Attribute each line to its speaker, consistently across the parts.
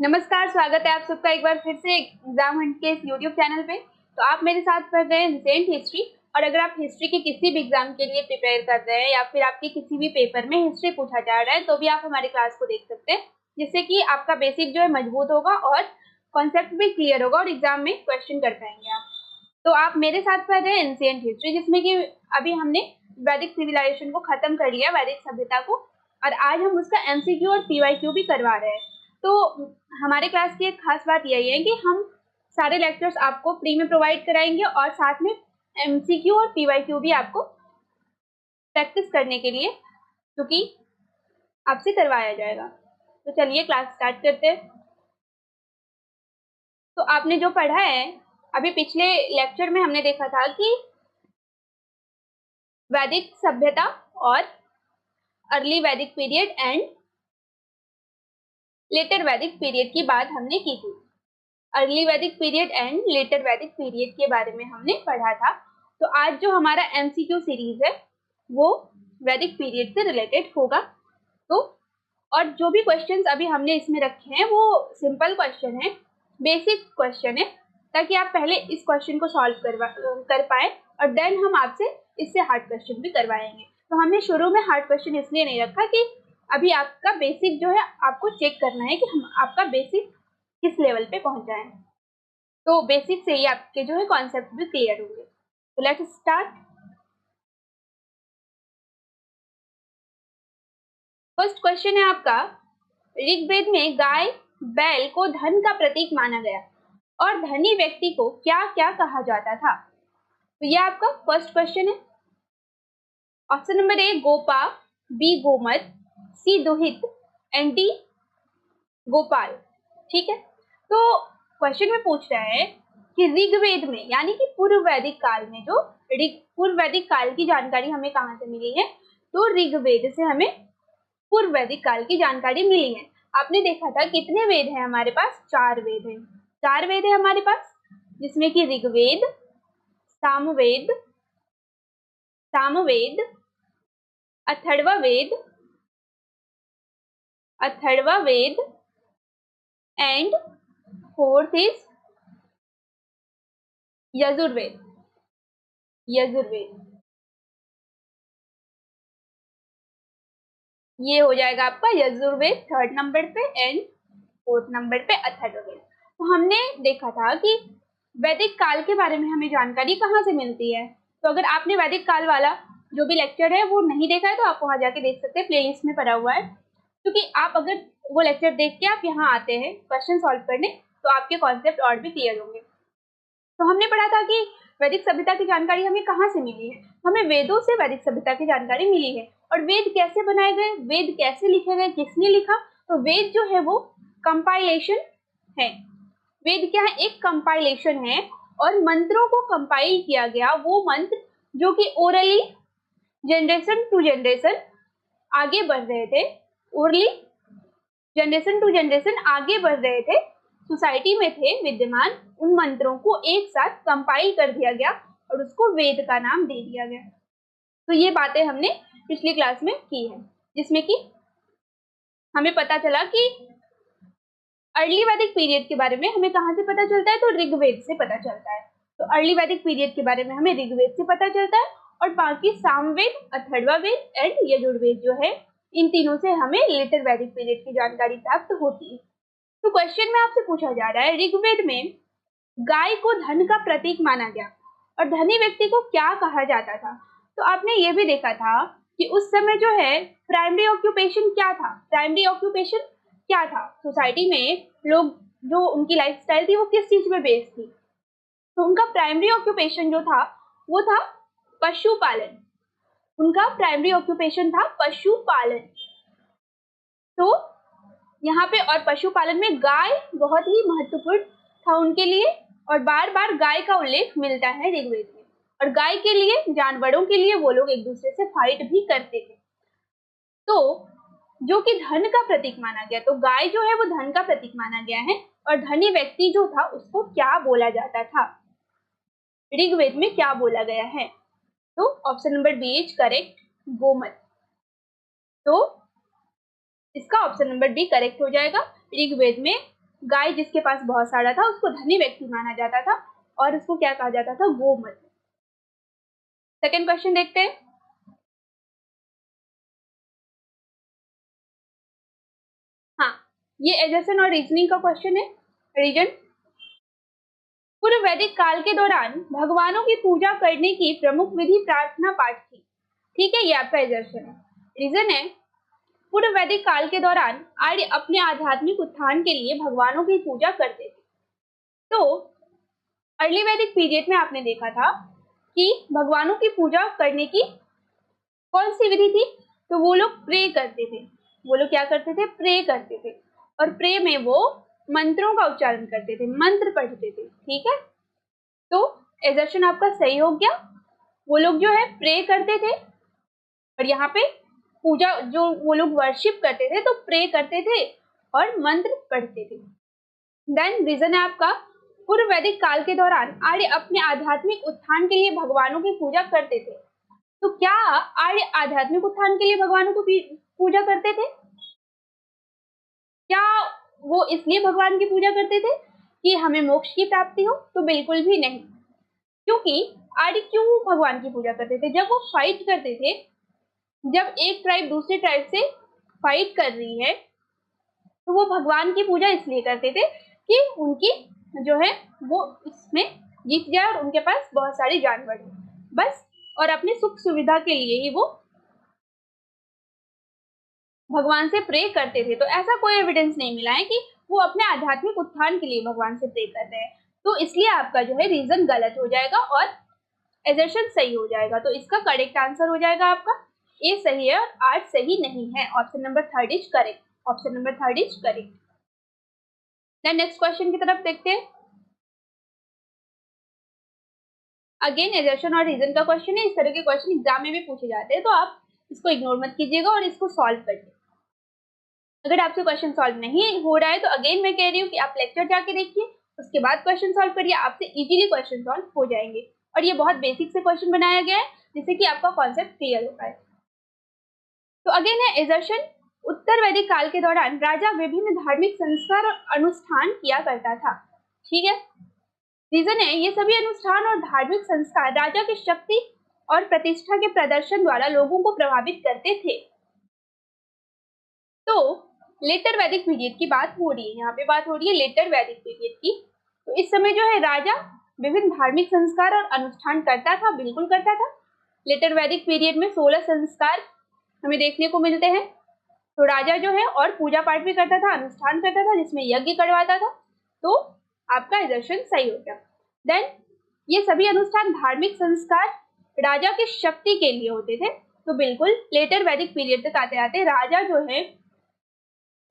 Speaker 1: नमस्कार, स्वागत है आप सबका एक बार फिर से एग्जाम हंट के इस यूट्यूब चैनल पे। तो आप मेरे साथ पढ़ रहे हैं रिसेंट हिस्ट्री। और अगर आप हिस्ट्री के किसी भी एग्जाम के लिए प्रिपेयर कर रहे हैं या फिर आपके किसी भी पेपर में हिस्ट्री पूछा जा रहा है तो भी आप हमारी क्लास को देख सकते हैं, जिससे कि आपका बेसिक जो है मजबूत होगा और कॉन्सेप्ट भी क्लियर होगा और एग्जाम में क्वेश्चन कर पाएंगे आप। तो आप मेरे साथ पढ़ रहे हैं एंशिएंट हिस्ट्री, जिसमें कि अभी हमने वैदिक सिविलाइजेशन को खत्म कर लिया, वैदिक सभ्यता को, और आज हम उसका एमसीक्यू और पीवाईक्यू भी करवा रहे हैं। तो हमारे क्लास की एक खास बात यही है कि हम सारे लेक्चर्स आपको फ्री में प्रोवाइड कराएंगे और साथ में एमसीक्यू और पीवाईक्यू भी आपको प्रैक्टिस करने के लिए क्योंकि आपसे करवाया जाएगा। तो चलिए क्लास स्टार्ट करते हैं। तो आपने जो पढ़ा है अभी पिछले लेक्चर में, हमने देखा था कि वैदिक सभ्यता और अर्ली वैदिक पीरियड एंड लेटर वैदिक पीरियड की बात हमने की थी। अर्ली वैदिक पीरियड एंड लेटर वैदिक पीरियड के बारे में हमने पढ़ा था। तो आज जो हमारा एमसीक्यू सीरीज है वो वैदिक पीरियड से रिलेटेड होगा। तो और जो भी क्वेश्चंस अभी हमने इसमें रखे हैं वो सिंपल क्वेश्चन है, बेसिक क्वेश्चन है, ताकि आप पहले इस क्वेश्चन को सॉल्व कर पाए और देन हम आपसे इससे हार्ड क्वेश्चन भी करवाएंगे। तो हमने शुरू में हार्ड क्वेश्चन इसलिए नहीं रखा कि अभी आपका बेसिक जो है आपको चेक करना है कि हम आपका बेसिक किस लेवल पे पहुंचा है। तो बेसिक से ही आपके जो है कॉन्सेप्ट भी क्लियर होंगे। तो लेट्स स्टार्ट। फर्स्ट क्वेश्चन है आपका, ऋग्वेद में गाय बैल को धन का प्रतीक माना गया और धनी व्यक्ति को क्या क्या कहा जाता था। तो यह आपका फर्स्ट क्वेश्चन है। Option number A Gopa, B Gomat, C Duhit and D Gopal. ठीक है, तो क्वेश्चन में पूछ रहा है कि ऋग्वेद में यानी कि पूर्व वैदिक काल में, जो पूर्व वैदिक काल की जानकारी हमें कहाँ से मिली है, तो ऋग्वेद से हमें पूर्व वैदिक काल की जानकारी मिली है। आपने देखा था कितने वेद हैं हमारे पास, 4 वेद हैं। 4 वेद है हमारे पास, जिसमें कि ऋग्वेद, सामवेद, अथर्वा वेद एंड फोर्थ इज यजुर्वेद। ये हो जाएगा आपका यजुर्वेद थर्ड नंबर पे एंड फोर्थ नंबर पे अथर्ववेद। तो हमने देखा था कि वैदिक काल के बारे में हमें जानकारी कहाँ से मिलती है। तो अगर आपने वैदिक काल वाला जो भी लेक्चर है वो नहीं देखा है तो आप वहां जाके देख सकते हैं, प्लेलिस्ट में पड़ा हुआ है। क्योंकि आप अगर वो लेक्चर देख के आप यहाँ आते हैं क्वेश्चन सॉल्व करने तो आपके कॉन्सेप्ट और भी क्लियर होंगे। तो हमने पढ़ा था कि वैदिक सभ्यता की जानकारी हमें कहाँ से मिली है, हमें वेदों से वैदिक सभ्यता की जानकारी मिली है। और वेद कैसे बनाए गए, वेद कैसे लिखे गए, किसने लिखा, तो वेद जो है वो कंपाइलेशन है। वेद क्या है, एक कंपाइलेशन है और मंत्रों को कंपाइल किया गया, वो मंत्र जो कि ओरली जनरेशन टू जनरेशन आगे बढ़ रहे थे, ओरली जनरेशन टू जनरेशन आगे बढ़ रहे थे, सोसाइटी में थे विद्यमान, उन मंत्रों को एक साथ कंपाइल कर दिया गया और उसको वेद का नाम दे दिया गया। तो ये बातें हमने पिछली क्लास में की है, जिसमें कि हमें पता चला कि अर्ली वैदिक पीरियड के बारे में हमें कहाँ से पता चलता है, तो ऋग्वेद से पता चलता है। तो अर्ली वैदिक पीरियड के बारे में हमें ऋग्वेद से पता चलता है और बाकी सामवेद, अथर्ववेद एंड यजुर्वेद जो है, इन तीनों से हमें लेटर वैदिक पीरियड की जानकारी प्राप्त होती है। तो क्वेश्चन में आपसे पूछा जा रहा है, ऋग्वेद में गाय को धन का प्रतीक माना गया और धनी व्यक्ति को क्या कहा जाता था। तो आपने ये भी देखा था कि उस समय जो है प्राइमरी ऑक्यूपेशन क्या था, सोसाइटी में लोग जो उनकी लाइफस्टाइल थी वो किस चीज में बेस्ड थी। तो उनका प्राइमरी ऑक्यूपेशन जो था वो था पशुपालन। उनका प्राइमरी ऑक्यूपेशन था पशुपालन। तो यहाँ पे और पशुपालन में गाय बहुत ही महत्वपूर्ण था उनके लिए और बार बार गाय का उल्लेख मिलता है ऋग्वेद में। और गाय के लिए, जानवरों के लिए वो लोग एक दूसरे से फाइट भी करते थे। तो जो कि धन का प्रतीक माना गया, तो गाय जो है वो धन का प्रतीक माना गया है। और धनी व्यक्ति जो था उसको क्या बोला जाता था, ऋग्वेद में क्या बोला गया है, तो option number B is correct, Gomat. तो इसका ऑप्शन नंबर बी करेक्ट हो जाएगा। ऋग्वेद में गाय जिसके पास बहुत सारा था उसको धनी व्यक्ति माना जाता था और उसको क्या कहा जाता था, गोमत। सेकेंड क्वेश्चन देखते हैं। हाँ, ये एजर्सन और रीजनिंग का क्वेश्चन है। रीजन, पूर्व वैदिक काल के दौरान भगवानों की पूजा करने की प्रमुख विधि प्रार्थना पाठ थी। ठीक है, ये आपका एजर्सन है। रीजन है, पूर्व वैदिक काल के दौरान आर्य अपने आध्यात्मिक उत्थान के लिए भगवानों की पूजा करते थे। तो अर्ली वैदिक पीरियड में आपने देखा था कि भगवानों की पूजा करने की कौन सी विधि थी, तो वो लोग प्रे करते थे। वो लोग क्या करते थे, प्रे करते थे। और प्रे में वो मंत्रों का उच्चारण करते थे, मंत्र पढ़ते थे। ठीक है, तो एजर्शन आपका सही हो गया। वो लोग जो है प्रे करते थे और यहाँ पे पूजा जो वो लोग वर्शिप करते थे तो प्रे करते थे और मंत्र पढ़ते थे। देन रीजन है आपका, पूर्व वैदिक काल के दौरान आर्य अपने आध्यात्मिक उत्थान के लिए भगवानों की पूजा करते थे। तो क्या आर्य आध्यात्मिक उत्थान के लिए भगवानों को पूजा करते थे? क्या वो इसलिए भगवान की पूजा करते थे कि हमें मोक्ष की प्राप्ति हो? तो बिल्कुल भी नहीं। क्योंकि आर्य क्यों भगवान की पूजा करते थे? जब वो फाइट करते थे, जब एक ट्राइब दूसरी ट्राइब से फाइट कर रही है तो वो भगवान की पूजा इसलिए करते थे कि उनकी जो है वो इसमें जीत जाए और उनके पास बहुत सारी जानवर है बस, और अपने सुख सुविधा के लिए ही वो भगवान से प्रे करते थे। तो ऐसा कोई एविडेंस नहीं मिला है कि वो अपने आध्यात्मिक उत्थान के लिए भगवान से प्रे कर रहे हैं। तो इसलिए आपका जो है रीजन गलत हो जाएगा और एजर्शन सही हो जाएगा। तो इसका करेक्ट आंसर हो जाएगा आपका ए सही है और आर्ट सही नहीं है। Option number third is correct. Option number third is correct. Then next question की तरफ देखते हैं। अगेन एजर्शन और रीजन का क्वेश्चन है। इस तरह के क्वेश्चन एग्जाम में भी पूछे जाते हैं, तो आप इसको इग्नोर मत कीजिएगा और इसको सॉल्व करिए। अगर आपसे क्वेश्चन सॉल्व नहीं हो रहा है तो अगेन मैं कह रही हूँ कि आप लेक्चर जाके देखिए, उसके बाद क्वेश्चन सॉल्व करिए, आपसे इजीली क्वेश्चन सॉल्व हो जाएंगे। और ये बहुत बेसिक से क्वेश्चन बनाया गया है जिससे कि आपका कॉन्सेप्ट क्लियर हो पाए। तो अगेन है एजर्शन, उत्तर वैदिक काल के दौरान राजा विभिन्न धार्मिक संस्कार और अनुष्ठान किया करता था। ठीक है, रीजन है, ये सभी अनुष्ठान और धार्मिक संस्कार राजा की शक्ति और प्रतिष्ठा के प्रदर्शन द्वारा लोगों को प्रभावित करते थे। तो लेटर वैदिक पीरियड की बात हो रही है, यहाँ पे बात हो रही है लेटर वैदिक पीरियड की। तो इस समय जो है राजा विभिन्न धार्मिक संस्कार और अनुष्ठान करता था, बिल्कुल करता था। लेटर वैदिक पीरियड में 16 संस्कार हमें देखने को मिलते हैं। तो राजा जो है और पूजा पाठ भी करता था, अनुष्ठान करता था जिसमें यज्ञ करवाता था। तो आपका एजर्शन सही हो गया। देन ये सभी अनुष्ठान धार्मिक संस्कार राजा की शक्ति के लिए होते थे। तो बिल्कुल लेटर वैदिक पीरियड तक आते आते राजा जो है,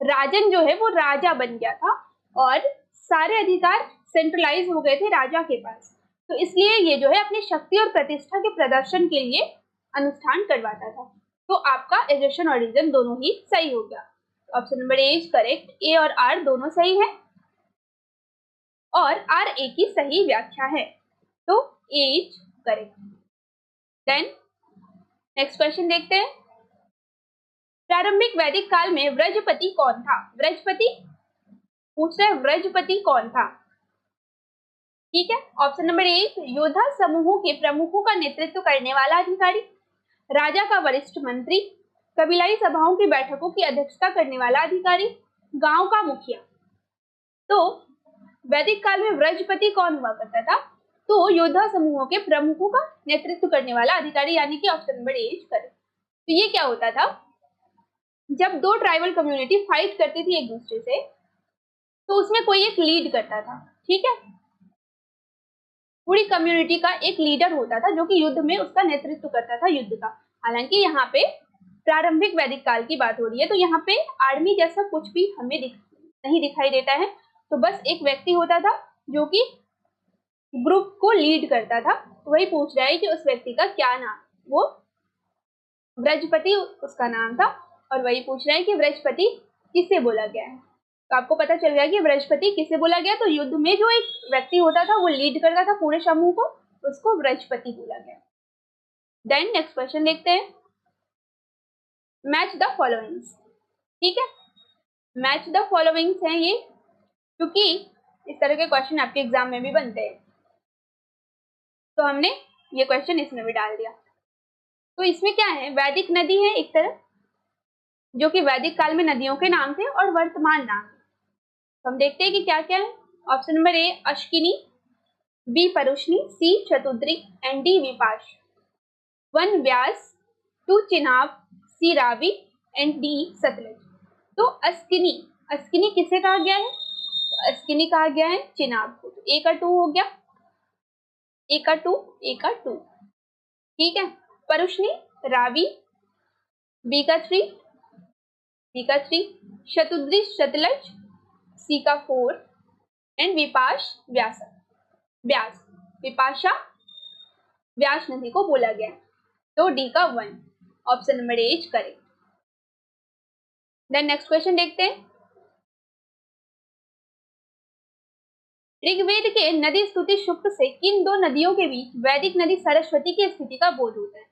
Speaker 1: राजन जो है वो राजा बन गया था और सारे अधिकार सेंट्रलाइज हो गए थे राजा के पास। तो इसलिए ये जो है अपनी शक्ति और प्रतिष्ठा के प्रदर्शन के लिए अनुष्ठान करवाता था। तो आपका एजर्शन और रीजन दोनों ही सही हो गया। Option number A is correct. A और आर दोनों सही है और आर ए की सही व्याख्या है। तो A is correct. Then next question देखते हैं। प्रारंभिक वैदिक काल में व्रजपति कौन था? व्रजपति पूछ रहे, व्रजपति कौन था? ठीक है, ऑप्शन नंबर ए, योद्धा समूहों के प्रमुखों का नेतृत्व करने वाला अधिकारी, राजा का वरिष्ठ मंत्री, कबीलाई सभाओं की बैठकों की अध्यक्षता करने वाला अधिकारी, गांव का मुखिया। तो वैदिक काल में व्रजपति कौन हुआ करता था? तो योद्धा समूहों के प्रमुखों का नेतृत्व करने वाला अधिकारी, यानी कि option number A is correct. तो ये क्या होता था, जब दो ट्राइबल कम्युनिटी फाइट करती थी एक दूसरे से तो उसमें कोई एक लीड करता था। ठीक है, पूरी कम्युनिटी का एक लीडर होता था जो कि युद्ध में उसका नेतृत्व करता था युद्ध का। हालांकि यहाँ पे प्रारंभिक वैदिक काल की बात हो रही है तो यहाँ पे आर्मी जैसा कुछ भी हमें नहीं दिखाई देता है। तो बस एक व्यक्ति होता था जो कि ग्रुप को लीड करता था। तो वही पूछ रहा है कि उस व्यक्ति का क्या नाम, वो व्रजपति उसका नाम था। और वही पूछ रहा है कि व्रजपति किसे बोला गया है। तो आपको पता चल गया कि व्रजपति किसे बोला गया। तो युद्ध में जो एक व्यक्ति होता था वो लीड करता था पूरे समूह को, उसको व्रजपति बोला गया। देन नेक्स्ट क्वेश्चन देखते हैं। Match the followings. ठीक है, मैच द फॉलोइंग्स है ये क्योंकि इस तरह के क्वेश्चन आपके एग्जाम में भी बनते हैं, तो हमने ये क्वेश्चन इसमें भी डाल दिया। तो इसमें क्या है, वैदिक नदी है एक तरफ, जो कि वैदिक काल में नदियों के नाम थे और वर्तमान नाम। तो हम देखते हैं कि क्या क्या है। Option number A Asikni, B Parushni, C Shutudri and D Vipash. 1 Vyas, 2 Chenab, C Ravi and D Sutlej. तो अस्किनी, अस्किनी किसे कहा गया है, तो अस्किनी कहा गया है चिनाब को। तो ए का 2 हो गया, ए का 2, ए का 2, ठीक है। परुष्णी रावी, बी का 3, बी का 3, शतुद्री सतलज, सी का 4 एंड विपाश व्यास, व्यास विपाशा व्यास नदी को बोला गया, तो डी का 1, option number A is correct. Then next question देखते हैं। ऋग्वेद के नदी स्तुति सूक्त से किन 2 नदियों के बीच वैदिक नदी सरस्वती की स्थिति का बोध होता है।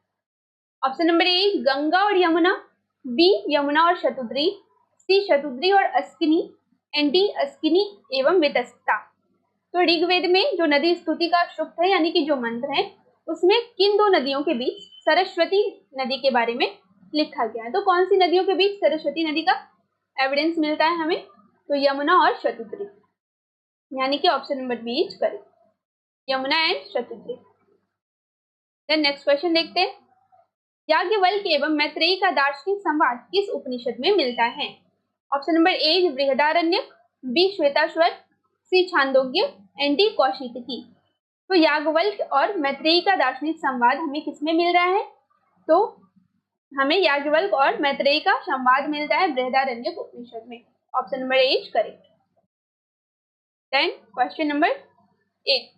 Speaker 1: ऑप्शन नंबर ए गंगा और यमुना, बी यमुना और शतुद्री, सी शतुद्री और अस्किनी एंड डी अस्किनी एवं वितस्ता। तो ऋग्वेद में जो नदी स्तुति का सूक्त है, यानी कि जो मंत्र है, उसमें किन 2 नदियों के बीच सरस्वती नदी के बारे में लिखा गया है। तो कौन सी नदियों के बीच सरस्वती नदी का एविडेंस मिलता है हमें, तो यमुना और शतुद्री, यानी कि option number B is correct, Yamuna and Shutudri. Then next question देखते हैं। याज्ञवल्क्य एवं मैत्रेयी का दार्शनिक संवाद किस उपनिषद में मिलता है। Option number A Brihadaranyaka, B Shvetashvatara, C Chandogya and D Kaushiki. तो याज्ञवल्क्य और मैत्रेयी का दार्शनिक संवाद हमें किसमें मिल रहा है, तो हमें याज्ञवल्क्य और मैत्रेयी का संवाद मिलता है बृहदारण्यक उपनिषद में, option number A is correct. Then question number 8,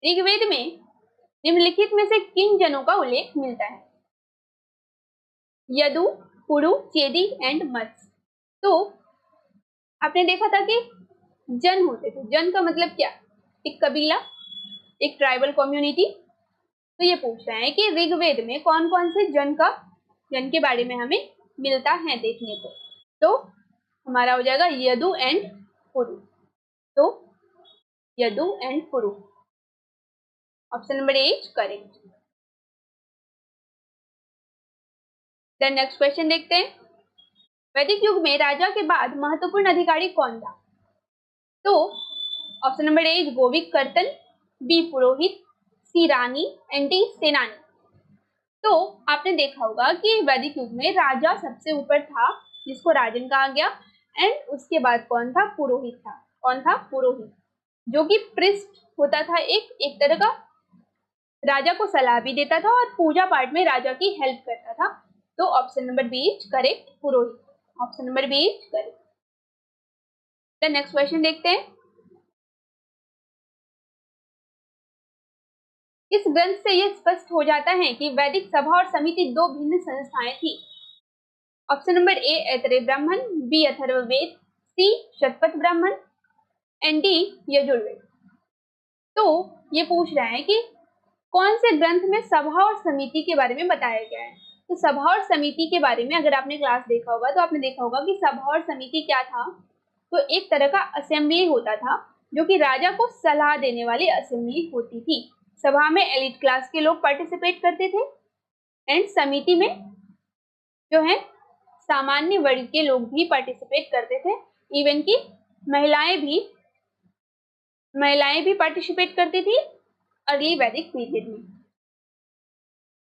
Speaker 1: Rigveda में निम्नलिखित में से किन जनों का उल्लेख मिलता है। यदु, पुरु, चेदी एंड मत्स्य। तो आपने देखा था कि जन होते थे, जन का मतलब क्या, एक कबीला, एक ट्राइबल कम्युनिटी। तो ये पूछ रहा है कि ऋग्वेद में कौन कौन से जन के बारे में हमें मिलता है देखने को। तो हमारा हो जाएगा यदु एंड पुरु, तो Yadu and Puru, option number A is correct. Then next question देखते हैं। वैदिक युग में राजा के बाद महत्वपूर्ण अधिकारी कौन था। तो ऑप्शन नंबर ए इज गोविक कर्तन, बी पुरोहित, सी रानी एंड डी सेनानी। तो आपने देखा होगा कि वैदिक युग में राजा सबसे ऊपर था, जिसको राजन कहा गया, एंड उसके बाद कौन था, पुरोहित था। कौन था, पुरोहित, जो कि प्रिस्ट होता था, एक तरह का राजा को सलाह भी देता था और पूजा पाठ में राजा की हेल्प करता था। तो option number B is correct, पुरोहित, option number B is correct. The next question देखते हैं। इस ग्रंथ से यह स्पष्ट हो जाता है कि वैदिक सभा और समिति 2 भिन्न संस्थाएं थी। ऑप्शन नंबर ए ऐतरेय ब्राह्मण, B Atharvaveda, C Shatapatha Brahmana and D Yajurveda. तो ये पूछ रहा है कि कौन से ग्रंथ में सभा और समिति के बारे में बताया गया है। तो सभा और समिति के बारे में अगर आपने क्लास देखा होगा तो आपने देखा होगा कि सभा और समिति क्या था, तो एक तरह का असेंबली होता था, जो कि राजा को सलाह देने वाली असेंबली होती थी। सभा में एलिट क्लास के लोग पार्टिसिपेट करते थे एंड समिति में जो है सामान्य वर्ग के लोग भी पार्टिसिपेट करते थे, इवन कि महिलाएं भी पार्टिसिपेट करती थी अर्ली वैदिक पीरियड में।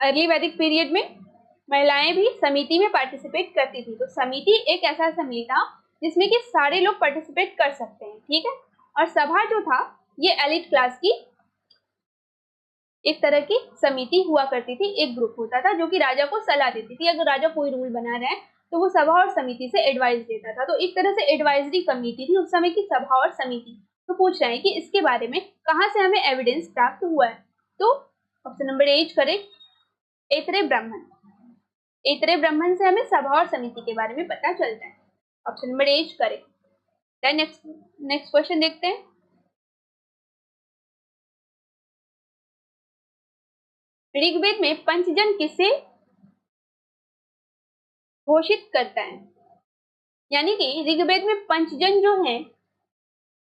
Speaker 1: अर्ली वैदिक पीरियड में महिलाएं भी समिति में पार्टिसिपेट करती थी। तो समिति एक ऐसा असेंबली था जिसमें कि सारे लोग पार्टिसिपेट कर सकते हैं, ठीक है। और सभा जो था ये एलिट क्लास की एक तरह की समिति हुआ करती थी, एक ग्रुप होता था जो कि राजा को सलाह देती थी। अगर राजा कोई रूल बना रहा है तो वो सभा और समिति से एडवाइस देता था। तो एक तरह से एडवाइजरी कमेटी थी उस समय की सभा और समिति। तो पूछ रहे हैं कि इसके बारे में कहाँ से हमें एविडेंस प्राप्त हुआ है। तो option number A is correct, Aitareya ब्राह्मण। ऐतरेय ब्राह्मण से हमें सभा और समिति के बारे में पता चलता है, option number A is correct. Then next question देखते हैं। ऋग्वेद में पंचजन किसे घोषित करता है, यानी कि ऋग्वेद में पंचजन जो है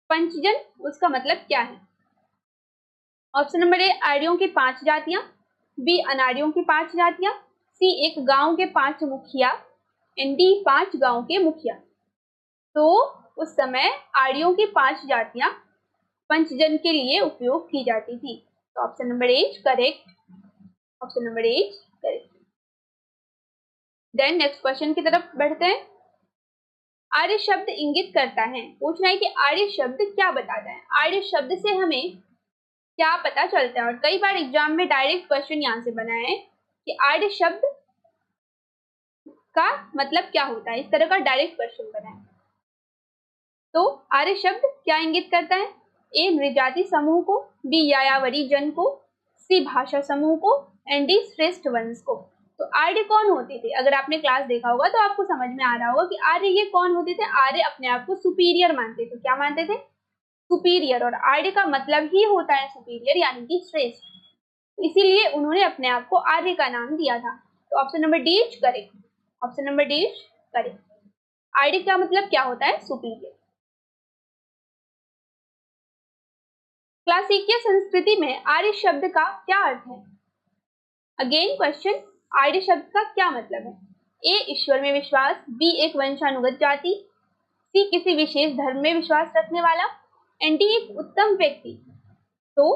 Speaker 1: पंचजन उसका मतलब क्या है? ऑप्शन नंबर ए आर्यों की 5 जातियां, बी अनार्यों की 5 जातियां, सी एक गांव के 5 मुखिया, एंड डी 5 गांव के मुखिया। तो उस समय आर्यों की 5 जातियां पंचजन के लिए उपयोग की जाती थी। तो option number A correct, option number A correct. Then next question की तरफ बढ़ते हैं। आर्य शब्द इंगित करता है, पूछना है कि आर्य शब्द क्या बताता है, आर्य शब्द से हमें क्या पता चलता है। और कई बार एग्जाम में डायरेक्ट क्वेश्चन यहाँ से बना है कि आर्य शब्द का मतलब क्या होता है, इस तरह का डायरेक्ट क्वेश्चन बना है। तो आर्य शब्द क्या इंगित करता है? ए नृजाति समूह को, बी यायावरी जन को, सी भाषा समूह को, एंड डी श्रेष्ठ वंश को। तो आर्य कौन होते थे? अगर आपने क्लास देखा होगा तो आपको समझ में आ रहा होगा कि आर्य ये कौन होते थे। आर्य अपने आप को सुपीरियर मानते थे। क्या मानते थे? सुपीरियर। और आर्य का मतलब ही होता है सुपीरियर यानी कि श्रेष्ठ, इसीलिए उन्होंने अपने आप को आर्य का नाम दिया था। तो option number D correct, option number D correct. Arya का मतलब क्या होता है? सुपीरियर। क्लासिकीय संस्कृति में आर्य शब्द का क्या अर्थ है? अगेन क्वेश्चन, आर्य शब्द का क्या मतलब है? ए ईश्वर में विश्वास, बी एक वंशानुगत जाति, सी किसी विशेष धर्म में विश्वास रखने वाला, एंड डी एक उत्तम व्यक्ति। तो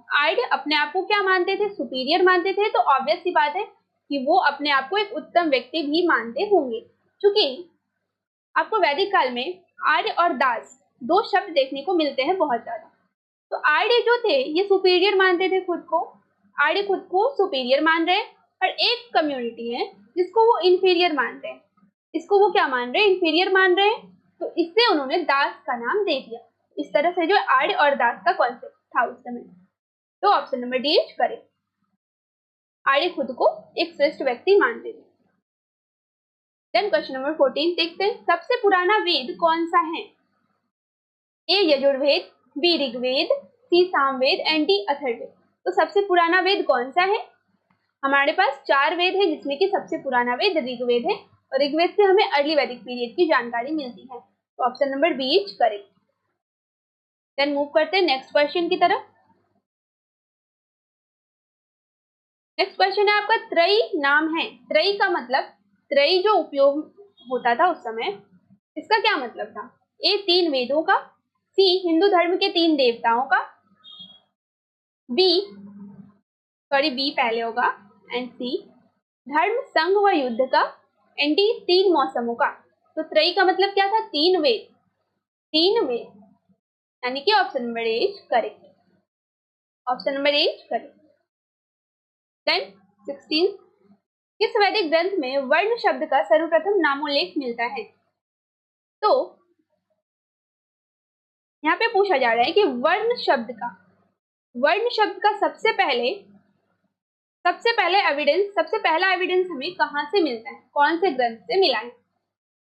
Speaker 1: आर्य अपने आप को क्या मानते थे? सुपीरियर मानते थे। तो ऑब्वियस सी बात है कि वो अपने आप को एक उत्तम व्यक्ति भी मानते होंगे। क्योंकि आपको वैदिक काल में आर्य और दास दो शब्द देखने को मिलते हैं बहुत ज्यादा। तो आर्य जो थे ये सुपीरियर मानते थे खुद को, आर्य खुद को सुपीरियर मान रहे हैं, और एक कम्युनिटी है जिसको वो इंफीरियर मानते हैं, इसको वो क्या मान रहे हैं? इंफीरियर मान रहे हैं। तो इससे उन्होंने दास का नाम दे दिया। इस तरह से जो आर्य और दास का कॉन्सेप्ट था उस समय। तो ऑप्शन नंबर डी करेक्ट, आर्य खुद को एक श्रेष्ठ व्यक्ति मानते थे। देन क्वेश्चन नंबर 14 देखते हैं, सबसे पुराना वेद कौन सा है? A Yajurveda, B Rigveda, C Samaveda, and D Atharvaveda. तो सबसे पुराना वेद कौन सा है? हमारे पास 4 वेद है जिसमें कि सबसे पुराना वेद ऋग्वेद है, और ऋग्वेद से हमें अर्ली वैदिक पीरियड की जानकारी मिलती है। तो option number B correct. Then move करते हैं नेक्स्ट क्वेश्चन की तरफ। नेक्स्ट क्वेश्चन है आपका, त्रयी नाम है, त्रयी का मतलब, त्रयी जो उपयोग होता था उस समय, इसका क्या मतलब था? ए 3 वेदों का, सी हिंदू धर्म के 3 देवताओं का, बी पहले होगा, एंड सी धर्म संघ व युद्ध का, एंड डी 3 मौसमों का। तो त्रयी का मतलब क्या था? 3 वेद, 3 वेद, यानी कि option number A correct, option number A correct. Then 16, किस वैदिक ग्रंथ में वर्ण शब्द का सर्वप्रथम नामोल्लेख मिलता है? तो यहाँ पे पूछा जा रहा है कि वर्ण शब्द का सबसे एविडेंस, सबसे पहला एविडेंस हमें कहाँ से मिलता है, कौन से ग्रंथ से मिला है?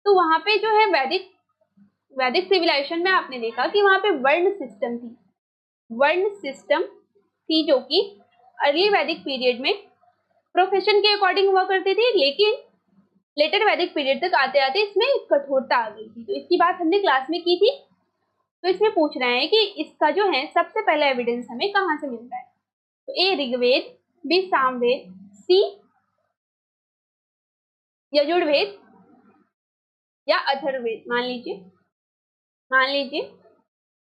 Speaker 1: तो वहां पे जो है वैदिक सिविलाइजेशन में आपने देखा कि वहां पे वर्ण सिस्टम थी जो कि अर्ली वैदिक पीरियड में प्रोफेशन के अकॉर्डिंग हुआ करती थी, लेकिन लेटर वैदिक पीरियड तक आते आते इसमें कठोरता आ गई थी। तो इसकी बात हमने क्लास में की थी। तो इसमें पूछ रहे हैं कि इसका जो है सबसे पहला एविडेंस हमें कहाँ से मिलता है? तो ए ऋग्वेद, बी सामवेद, सी यजुर्वेद, या अथर्ववेद। मान लीजिए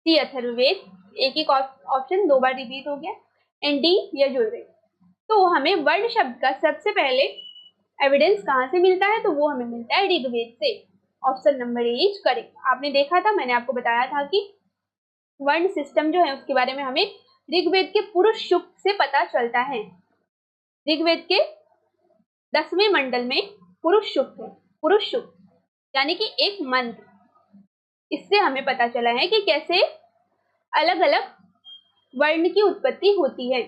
Speaker 1: सी अथर्ववेद, एक ऑप्शन 2 बार रिपीट हो गया, एंड डी यजुर्वेद। तो हमें वर्ण शब्द का सबसे पहले एविडेंस कहाँ से मिलता है? तो वो हमें मिलता है ऋग्वेद से। Option number A correct. आपने देखा था, मैंने आपको बताया था कि वर्ण सिस्टम जो है उसके बारे में हमें ऋग्वेद के पुरुष सूक्त से पता चलता है। ऋग्वेद के 10वें मंडल में पुरुष सूक्त है, पुरुष सूक्त यानी कि एक मंत्र। इससे हमें पता चला है कि कैसे अलग अलग वर्ण की उत्पत्ति होती है।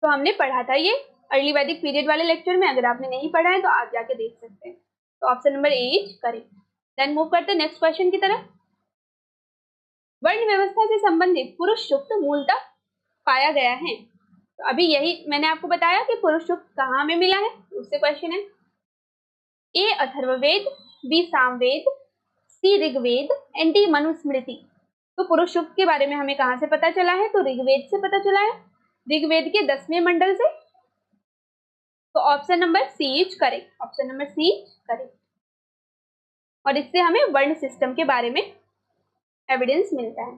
Speaker 1: तो हमने पढ़ा था ये अर्ली वैदिक पीरियड वाले लेक्चर में, अगर आपने नहीं पढ़ा है तो आप जाके देख सकते हैं। तो option number A correct. Then move करते हैं नेक्स्ट क्वेश्चन की तरफ। वर्ण व्यवस्था से संबंधित पुरुष सूक्त मूलतः पाया गया है। तो अभी यही मैंने आपको बताया कि पुरुष सूक्त कहाँ में मिला है, उससे क्वेश्चन है। A Atharvaveda, B Samaveda, C Rigveda, and D Manusmriti. तो पुरुष सूक्त के बारे में हमें कहाँ से पता चला है? तो ऋग्वेद से पता चला है, ऋग्वेद के 10वें मंडल से। तो option number C is correct, option number C correct. और इससे हमें वर्ण सिस्टम के बारे में एविडेंस मिलता है।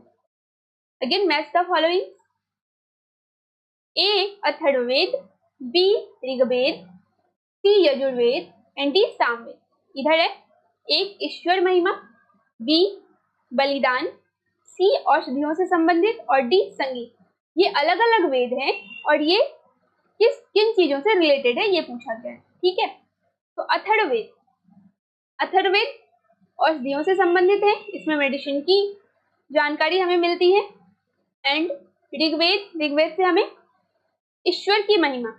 Speaker 1: Again match the following, A Atharvaveda, B Rigveda, C Yajurveda and D Samaveda. इधर है एक ईश्वर महिमा, बी बलिदान, सी औषधियों से संबंधित और डी संगीत। ये अलग अलग वेद हैं और ये किन चीजों से रिलेटेड है ये पूछा गया है। ठीक है, तो अथर्ववेद, अथर्ववेद औषधियों से संबंधित है, इसमें मेडिसिन की जानकारी हमें मिलती है। एंड ऋग्वेद, ऋग्वेद से हमें ईश्वर की महिमा,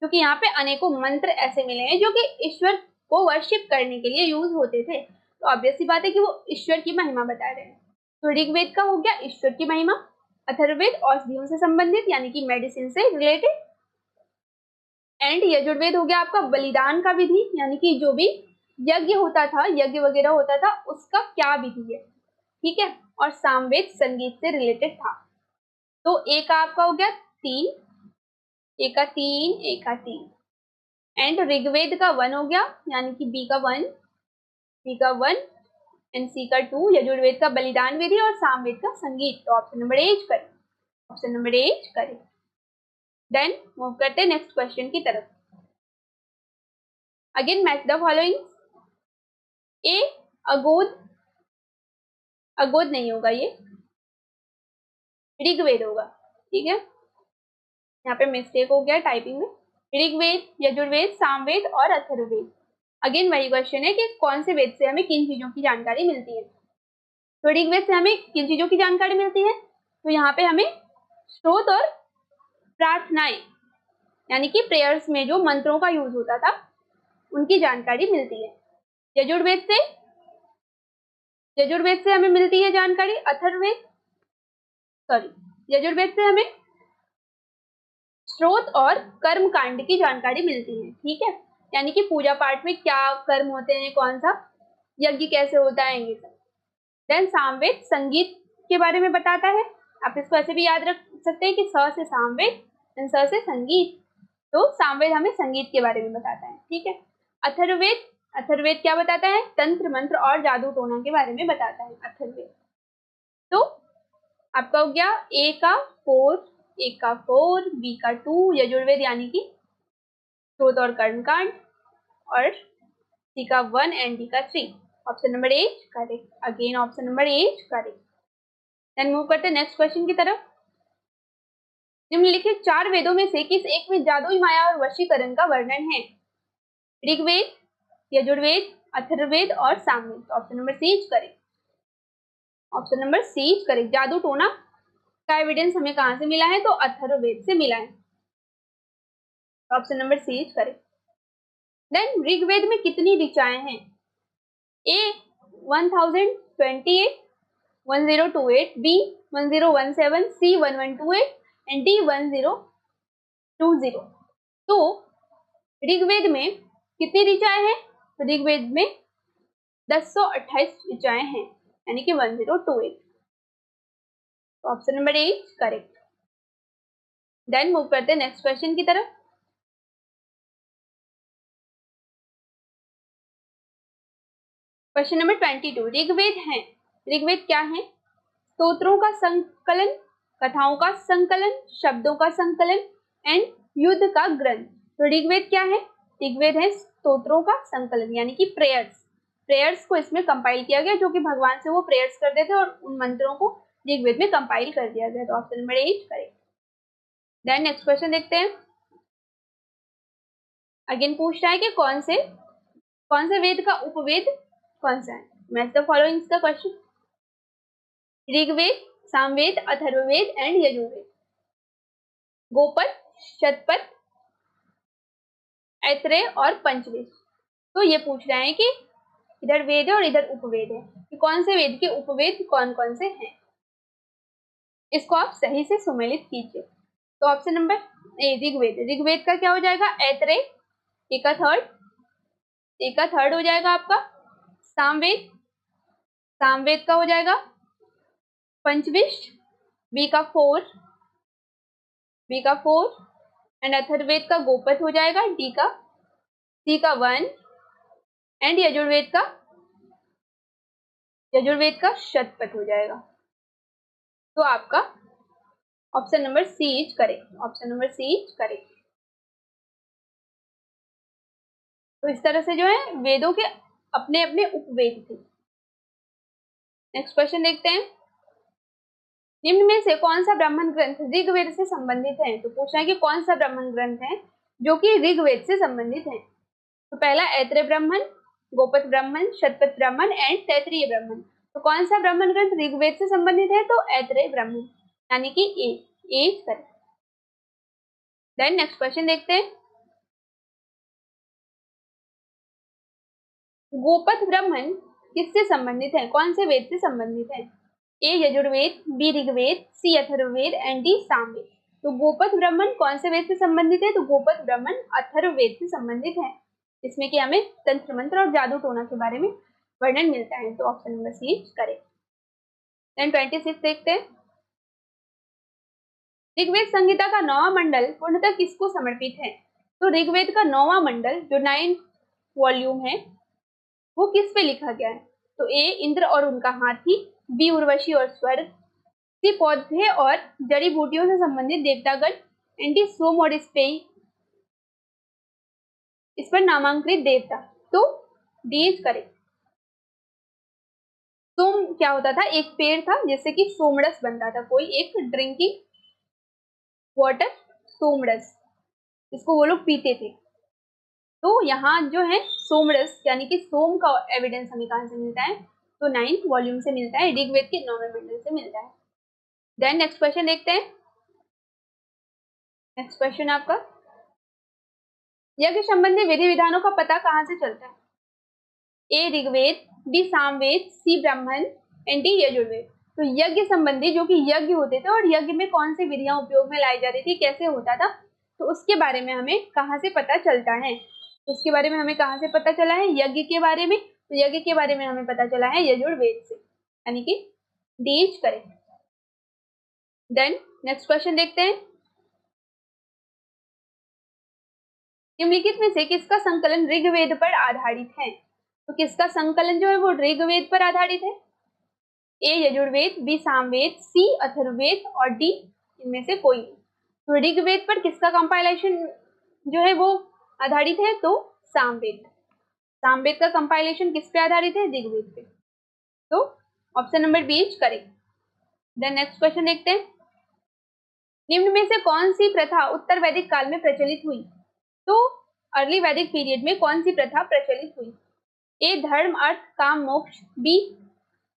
Speaker 1: क्योंकि यहाँ पे अनेकों मंत्र ऐसे मिले हैं जो कि ईश्वर को वर्शिप करने के लिए यूज होते थे, तो ऑब्वियस सी बात है कि वो ईश्वर की महिमा बता रहे हैं। तो ऋग्वेद का हो गया ईश्वर की महिमा, अथर्ववेद औषधियों से संबंधित यानी कि मेडिसिन से रिलेटेड, एंड यजुर्वेद हो गया आपका बलिदान का विधि, यानी कि जो भी यज्ञ होता था, यज्ञ वगैरह होता था, उसका क्या विधि है। ठीक है, और सामवेद संगीत से रिलेटेड था। तो ए का आपका हो गया 3, ए का 3, ए का 3, एंड ऋग्वेद का 1 हो गया, यानी कि बी का 1, बी का 1 एंड सी का 2, यजुर्वेद का बलिदान विधि और सामवेद का संगीत। तो ऑप्शन नंबर ए करें, ऑप्शन नंबर ए करें। देन मूव करते हैं नेक्स्ट क्वेश्चन की तरफ। अगेन मैच द फॉलोइंग, ए अगोद, अगोद नहीं होगा, ये ऋग्वेद होगा। ठीक है, यहाँ पे मिस्टेक हो गया टाइपिंग में, ऋग्वेद, यजुर्वेद, सामवेद और अथर्ववेद। अगेन वही क्वेश्चन है कि कौन से वेद से हमें किन चीजों की जानकारी मिलती है। तो ऋग्वेद से हमें किन चीजों की जानकारी मिलती है? तो यहाँ पे हमें स्तोत्र और प्रार्थनाएं, यानी कि प्रेयर्स में जो मंत्रों का यूज होता था उनकी जानकारी मिलती है। यजुर्वेद से हमें मिलती है जानकारी अथर्ववेद, यजुर्वेद से हमें स्रोत और कर्म कांड की जानकारी मिलती है। ठीक है, यानी कि पूजा पाठ में क्या कर्म होते हैं, कौन सा यज्ञ कैसे होता है, ये सब। देन सामवेद संगीत के बारे में बताता है, आप इसको ऐसे भी याद रख सकते हैं कि स से सामवेद एंड स से संगीत। तो सामवेद हमें संगीत के बारे में बताता है। ठीक है, अथर्ववेद, अथर्ववेद क्या बताता है? तंत्र मंत्र और जादू टोना के बारे में बताता है अथर्ववेद। तो आपका हो गया ए का 4, ए का 4, बी का 2 यजुर्वेद यानी कि स्रोत और कर्मकांड, और सी का 1 एंड डी का 3। Option number A correct, again option number A correct. Then move करते हैं नेक्स्ट क्वेश्चन की तरफ। निम्नलिखित 4 वेदों में से किस एक में जादुई माया और वशीकरण का वर्णन है? ऋग्वेद, यजुर्वेद, अथर्ववेद और Samaveda. Option number C correct, option number C correct. जादू टोना का एविडेंस हमें कहां से मिला है? तो अथर्ववेद से मिला है। Option number C correct. Then Rigveda में कितनी ऋचाएं हैं? A 1028, 1028, B 1017, C 1128 and D 1020। तो ऋग्वेद में कितनी ऋचाएं हैं? तो ऋग्वेद में 1028 ऋचाएं हैं, यानी कि 1028। तो option number A correct. Then move करते हैं नेक्स्ट क्वेश्चन की तरफ। क्वेश्चन नंबर 22, ऋग्वेद है, ऋग्वेद क्या है? स्तोत्रों का संकलन, कथाओं का संकलन, शब्दों का संकलन एंड युद्ध का ग्रंथ। तो ऋग्वेद क्या है? ऋग्वेद है स्तोत्रों का संकलन, यानी कि प्रेयर्स को इसमें कंपाइल किया गया, जो कि भगवान से वो प्रेयर्स करते थे और उन मंत्रों को ऋग्वेद में कंपाइल कर दिया गया। तो option number 8 correct. Then next question देखते हैं। अगेन पूछ रहा है कि कौन से वेद का उपवेद कौन सा है? मैच द फॉलोइंग का क्वेश्चन। ऋग्वेद, सामवेद, अथर्ववेद एंड यजुर्वेद। गोपद, शतपथ, ऐत्रेय और पंचवेद। तो ये पूछ रहे हैं कि इधर वेद है और इधर उपवेद है, कि कौन से वेद के उपवेद कौन कौन से हैं। इसको आप सही से सुमेलित कीजिए। तो option number A Rigveda, Rigveda का क्या हो जाएगा? ऐत्रेय, ए का थर्ड हो जाएगा आपका। सामवेद, सामवेद का हो जाएगा पंचविश, बी का फोर एंड अथर्ववेद का गोपथ हो जाएगा, सी का 1 एंड यजुर्वेद का शतपथ हो जाएगा। तो आपका option number C is correct. तो इस तरह से जो है वेदों के अपने अपने उपवेद थे। नेक्स्ट क्वेश्चन देखते हैं, निम्न में से कौन सा ब्राह्मण ग्रंथ ऋग्वेद से संबंधित है? तो पूछना है कि कौन सा ब्राह्मण ग्रंथ है जो कि ऋग्वेद से संबंधित है। तो पहला ऐत्रेय ब्राह्मण, गोपथ ब्राह्मण, शतपथ ब्राह्मण एंड तैत्तिरीय ब्राह्मण। तो कौन सा ब्राह्मण ग्रंथ ऋग्वेद से संबंधित है? तो ऐत्रेय ब्राह्मण, यानी कि ए करेक्ट। देन नेक्स्ट क्वेश्चन देखते हैं, गोपथ ब्राह्मण किससे संबंधित है? कौन से वेद से संबंधित है? A Yajurveda, B Rigveda, C Atharvaveda and D Samaveda. तो गोपथ ब्राह्मण कौन से वेद से संबंधित है? तो गोपथ ब्राह्मण अथर्ववेद से संबंधित है, जिसमें कि हमें तंत्र मंत्र और जादू टोना के बारे में वर्णन मिलता है। तो option number C correct. Then 26 देखते हैं, ऋग्वेद संहिता का 9वां मंडल पूर्णतः किसको समर्पित है? तो ऋग्वेद का 9वां मंडल जो 9 वॉल्यूम है वो किस पे लिखा गया है? तो ए इंद्र और उनका हाथी, बी उर्वशी और स्वर्ग, सी पौधे और जड़ी बूटियों से संबंधित देवतागण एंड डी सोम और इस पर नामांकित देवता। तो डी इज करेक्ट। सोम क्या होता था? एक पेड़ था जिससे कि सोमरस बनता था, कोई एक ड्रिंकिंग वाटर सोमरस, जिसको वो लोग पीते थे। तो यहाँ जो है सोमरस यानी कि सोम का एविडेंस हमें कहां से मिलता है? तो 9th वॉल्यूम से मिलता है, ऋग्वेद के 9वें मंडल से मिलता है। देन नेक्स्ट क्वेश्चन देखते हैं, नेक्स्ट क्वेश्चन आपका, यज्ञ संबंधी विधि विधानों का पता कहां से चलता है? ए ऋग्वेद, बी सामवेद, सी ब्राह्मण एंड डी यजुर्वेद। तो यज्ञ संबंधी जो कि यज्ञ होते थे और यज्ञ में कौन सी विधियां उपयोग में लाई जाती थी, कैसे होता था, तो उसके बारे में हमें कहां से पता चलता है? उसके बारे में हमें कहां से पता चला है? यज्ञ के बारे में। तो यज्ञ के बारे में हमें पता चला है यजुर्वेद से, यानी कि D is correct. Then next question देखते हैं, निम्नलिखित में से किसका संकलन ऋग्वेद पर आधारित है? तो किसका संकलन जो है वो ऋग्वेद पर आधारित है? ए यजुर्वेद, बी सामवेद, सी अथर्ववेद और डी इनमें से कोई। तो ऋग्वेद पर किसका कंपाइलेशन जो है वो आधारित है? तो सामवेद का कंपाइलेशन किस पे आधारित है? ऋग्वेद पे। तो option number B is correct. Then next question देखते हैं, निम्न में से कौन सी प्रथा उत्तर वैदिक काल में प्रचलित हुई? तो अर्ली वैदिक पीरियड में कौन सी प्रथा प्रचलित हुई? ए धर्म अर्थ काम मोक्ष, बी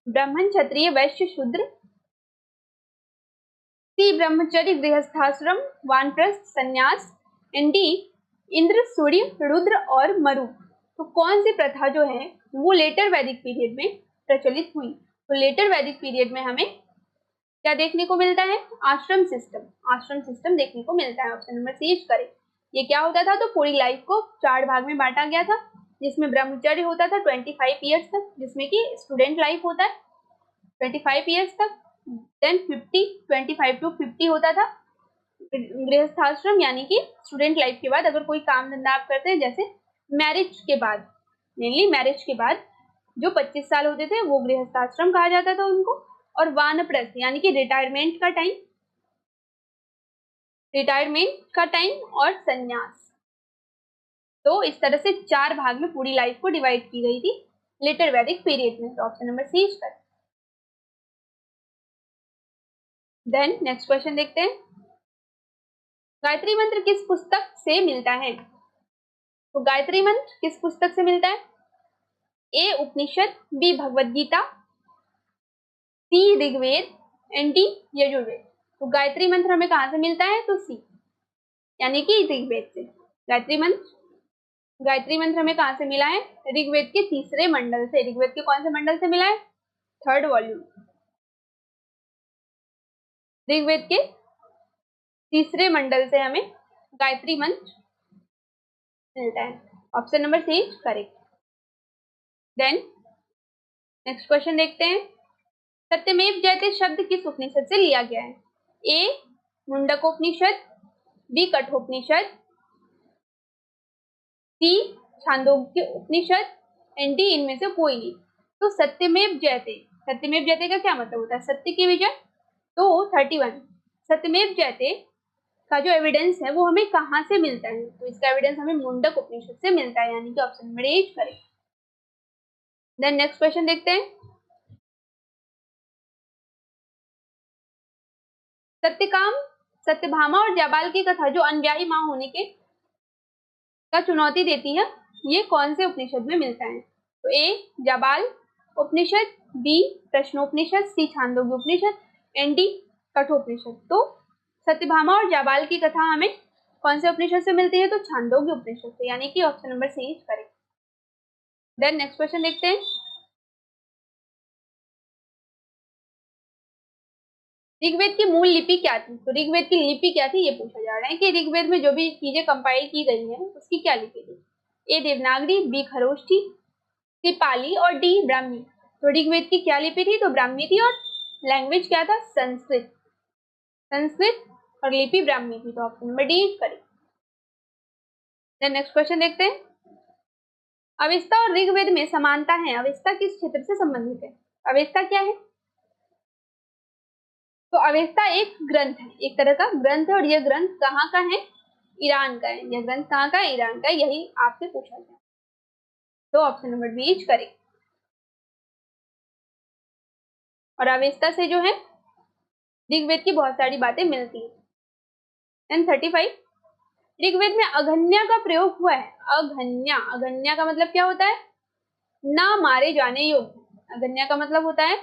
Speaker 1: ब्राह्मण क्षत्रिय वैश्य शूद्र, सी ब्रह्मचर्य गृहस्थाश्रम वानप्रस्थ संन्यास एंड डी इंद्र सूर्य रुद्र और मरु। तो कौन सी प्रथा जो है वो लेटर वैदिक पीरियड में प्रचलित हुई? तो लेटर वैदिक पीरियड में हमें क्या देखने को मिलता है? आश्रम सिस्टम देखने को मिलता है। Option number C is correct. ये क्या होता था? तो पूरी लाइफ को 4 भाग में बांटा गया था, जिसमें ब्रह्मचर्य होता था 25 ईयर्स तक, जिसमें कि स्टूडेंट लाइफ होता है 25 ईयर्स तक, देन 25 to 50 होता था गृहस्थाश्रम, यानी कि स्टूडेंट लाइफ के बाद अगर कोई काम धंधा आप करते हैं, जैसे मैरिज के बाद, मेनली मैरिज के बाद जो 25 साल होते थे वो गृहस्थाश्रम कहा जाता था उनको, और वानप्रस्थ यानी कि रिटायरमेंट का टाइम और संन्यास। तो इस तरह से 4 भाग में पूरी लाइफ को डिवाइड की गई थी लेटर वैदिक पीरियड में। तो option number C is correct. Then next question देखते हैं, गायत्री मंत्र किस पुस्तक से मिलता है? तो गायत्री मंत्र किस पुस्तक से मिलता है? A Upanishad, B Bhagavad Gita, C Rigveda and D Yajurveda. तो गायत्री मंत्र हमें कहां से मिलता है? तो सी, यानी कि ऋग्वेद से। गायत्री मंत्र हमें कहां से मिला है? ऋग्वेद के 3रे मंडल से। ऋग्वेद के कौन से मंडल से मिला है? 3rd volume. ऋग्वेद के 3रे मंडल से हमें गायत्री मंत्र मिलता है। Option number C correct. Then next question देखते हैं, सत्यमेव जयते शब्द किस उपनिषद से लिया गया है? A Mundakopanishad, B Kathopanishad, C Chandogya Upanishad, and D इनमें से कोई नहीं। तो सत्यमेव जयते का क्या मतलब होता है? सत्य की विजय। तो 31 सत्यमेव जयते का जो एविडेंस है वो हमें कहाँ से मिलता है? तो इसका एविडेंस हमें मुंडक उपनिषद से मिलता है, यानी कि option number A correct. Then next question देखते हैं। सत्यकाम, सत्यभामा और जाबाल की कथा जो अनब्याही मां होने के का चुनौती देती है, ये कौन से उपनिषद में मिलता है? तो A Jabala Upanishad, B Prashnopanishad, C Chandogya Upanishad, and D Kathopanishad. तो सत्यभामा और जाबाल की कथा हमें कौन से उपनिषद से मिलती है? तो छांदोग्य उपनिषद से, यानी कि option number C is correct. Then next question देखते हैं। ऋग्वेद की मूल लिपि क्या थी? तो ऋग्वेद की लिपि क्या थी ये पूछा जा रहा है कि ऋग्वेद में जो भी चीजें कंपाइल की गई हैं उसकी क्या लिपि थी? ए देवनागरी, बी खरोष्ठी, सी पाली और डी ब्राह्मी। तो ऋग्वेद की क्या लिपि थी? तो ब्राह्मी थी, और लैंग्वेज क्या था? संस्कृत। संस्कृत और लिपि ब्राह्मी थी, तो option number D correct. Then next question देखते हैं। अवेस्ता और ऋग्वेद में समानता है, अवेस्ता किस क्षेत्र से संबंधित है? अवेस्ता क्या है? तो अवेस्ता एक ग्रंथ है, एक तरह का ग्रंथ है, और यह ग्रंथ कहाँ का है? ईरान का है। यह ग्रंथ कहाँ का है? ईरान का है। यही आपसे पूछा गया, तो option number B is correct. और अवेस्ता से जो है ऋग्वेद की बहुत सारी बातें मिलती है। एंड 35 ऋग्वेद में अघन्या का प्रयोग हुआ है। अघन्या का मतलब क्या होता है? ना मारे जाने योग्य। अघन्या का मतलब होता है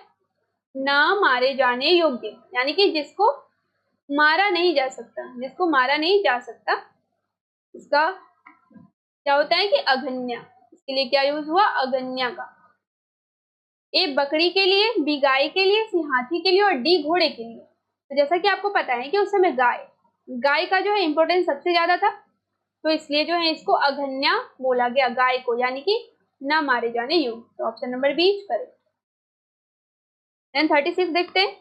Speaker 1: ना मारे जाने योग्य, यानी कि जिसको मारा नहीं जा सकता, जिसको मारा नहीं जा सकता, इसका क्या होता है कि अघन्या। इसके लिए क्या यूज हुआ? अघन्या का। ए बकरी के लिए, बी गाय के लिए, सी हाथी के लिए और डी घोड़े के लिए। तो जैसा कि आपको पता है कि उस समय गाय का जो है इंपॉर्टेंस सबसे ज्यादा था, तो इसलिए जो है इसको अघन्या बोला गया, गाय को, यानी कि न मारे जाने योग्य। तो option number B correct. Then 36 देखते हैं।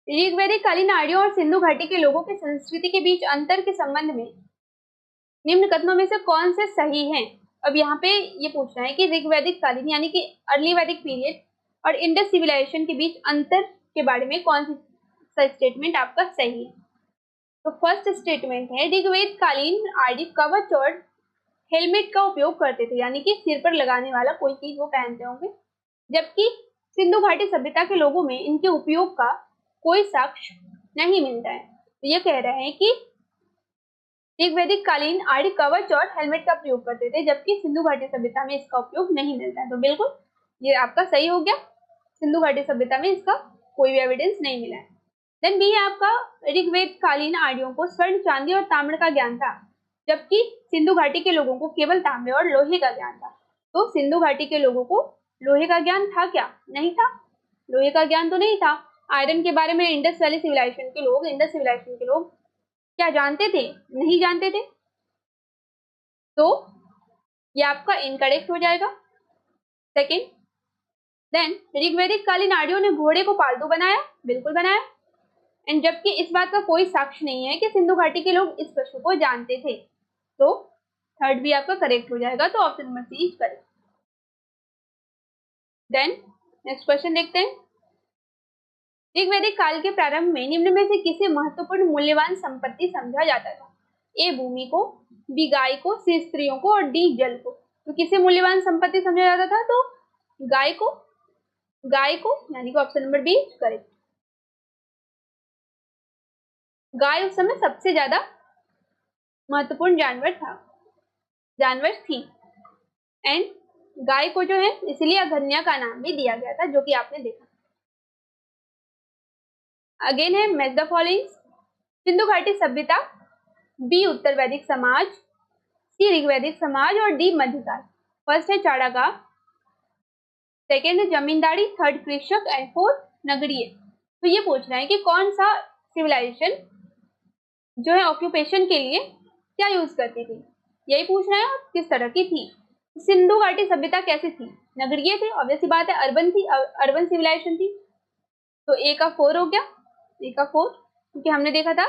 Speaker 1: ऋग्वैदिक कालीन आर्यों और सिंधु घाटी के लोगों की संस्कृति के बीच अंतर के संबंध में निम्न कथनों में से कौन से सही हैं? अब यहाँ पे ये पूछना है कि ऋग्वैदिक कालीन यानी कि अर्ली वैदिक पीरियड और इंडस सिविलाइजेशन के बीच अंतर के बारे में कौन सा स्टेटमेंट आपका सही है? तो फर्स्ट स्टेटमेंट है ऋग्वेद कालीन आर्य कवच और हेलमेट का उपयोग करते थे, यानी कि सिर पर लगाने वाला कोई चीज वो पहनते होंगे, जबकि सिंधु घाटी सभ्यता के लोगों में इनके उपयोग का कोई साक्ष्य नहीं मिलता है। तो ये कह रहे हैं कि ऋग्वैदिक कालीन आर्य कवच और हेलमेट का प्रयोग करते थे, जबकि सिंधु घाटी सभ्यता में इसका उपयोग नहीं मिलता है। तो बिल्कुल ये आपका सही हो गया, सिंधु घाटी सभ्यता में इसका कोई भी एविडेंस नहीं मिला है। देन बी है आपका ऋग्वेद कालीन आर्यों को स्वर्ण, चांदी और ताम्र का ज्ञान था, जबकि सिंधु घाटी के लोगों को केवल तांबे और लोहे का ज्ञान था। तो सिंधु घाटी के लोगों को लोहे का ज्ञान था क्या? नहीं था, लोहे का ज्ञान तो नहीं था। आयरन के बारे में इंडस वैली सिविलाइजेशन के लोग क्या जानते थे? नहीं जानते थे। तो ये आपका इनकरेक्ट हो जाएगा, सेकंड। देन ऋग्वैदिक कालीन आर्यों ने घोड़े को पालतू बनाया, बिल्कुल बनाया, एंड जबकि इस बात का कोई साक्ष्य नहीं है कि सिंधु घाटी के लोग इस पशु को जानते थे। तो थर्ड भी आपका करेक्ट हो जाएगा, तो option number C is correct. Then next question देखते हैं। ऋग्वैदिक काल के प्रारंभ में निम्न में से किसे महत्वपूर्ण मूल्यवान संपत्ति समझा जाता था? ए भूमि को, बी गाय को, सी स्त्रियों को और डी जल को। तो किसे मूल्यवान संपत्ति समझा जाता था? तो गाय को, यानी कि ऑप्शन नंबर बी करेक्ट। गाय उस समय सबसे ज्यादा महत्वपूर्ण जानवर थी, एंड गाय को जो है इसलिए अघन्या का नाम भी दिया गया था, जो कि आपने देखा। अगेन है मैच द फॉलोइंग। सिंधु घाटी सभ्यता, बी उत्तर वैदिक समाज, सी ऋग्वैदिक समाज और डी मध्यकाल। फर्स्ट है चाड़ागाह, सेकेंड है जमींदारी, थर्ड कृषक एंड फोर्थ नगरीय। तो ये पूछ रहा है कि कौन सा सिविलाइजेशन जो है ऑक्यूपेशन के लिए क्या यूज करती थी, यही पूछ रहे हैं, और किस तरह की थी। सिंधु घाटी सभ्यता कैसी थी? नगरीय थी, ऑब्वियस सी बात है, अर्बन थी, अर्बन सिविलाइजेशन थी। तो ए का 4 हो गया, ए का 4, क्योंकि हमने देखा था,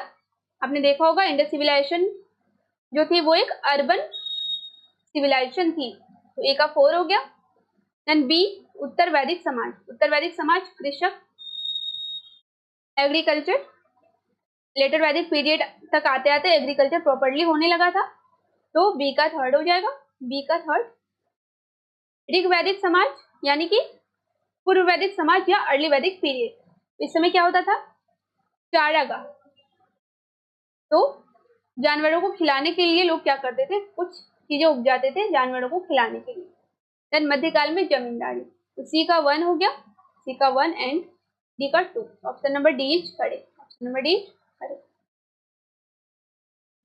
Speaker 1: आपने देखा होगा इंडस सिविलाइजेशन जो थी वो एक अर्बन सिविलाइजेशन थी। तो ए का 4 हो गया। देन बी उत्तर वैदिक समाज, उत्तर वैदिक समाज कृषक, एग्रीकल्चर, लेटर वैदिक पीरियड तक आते आते एग्रीकल्चर प्रॉपर्ली होने लगा था। तो बी का 3rd हो जाएगा, बी का 3rd। ऋग वैदिक समाज यानी कि पूर्व वैदिक समाज या अर्ली वैदिक पीरियड, इस समय क्या होता था? चारागाह। तो जानवरों को खिलाने के लिए लोग क्या करते थे? कुछ चीजें उपजाते थे जानवरों को खिलाने के लिए। देन मध्यकाल में जमींदारी। तो सी का 1 हो गया, सी का 1 एंड डी का 2। Option number D is correct, option number D is correct.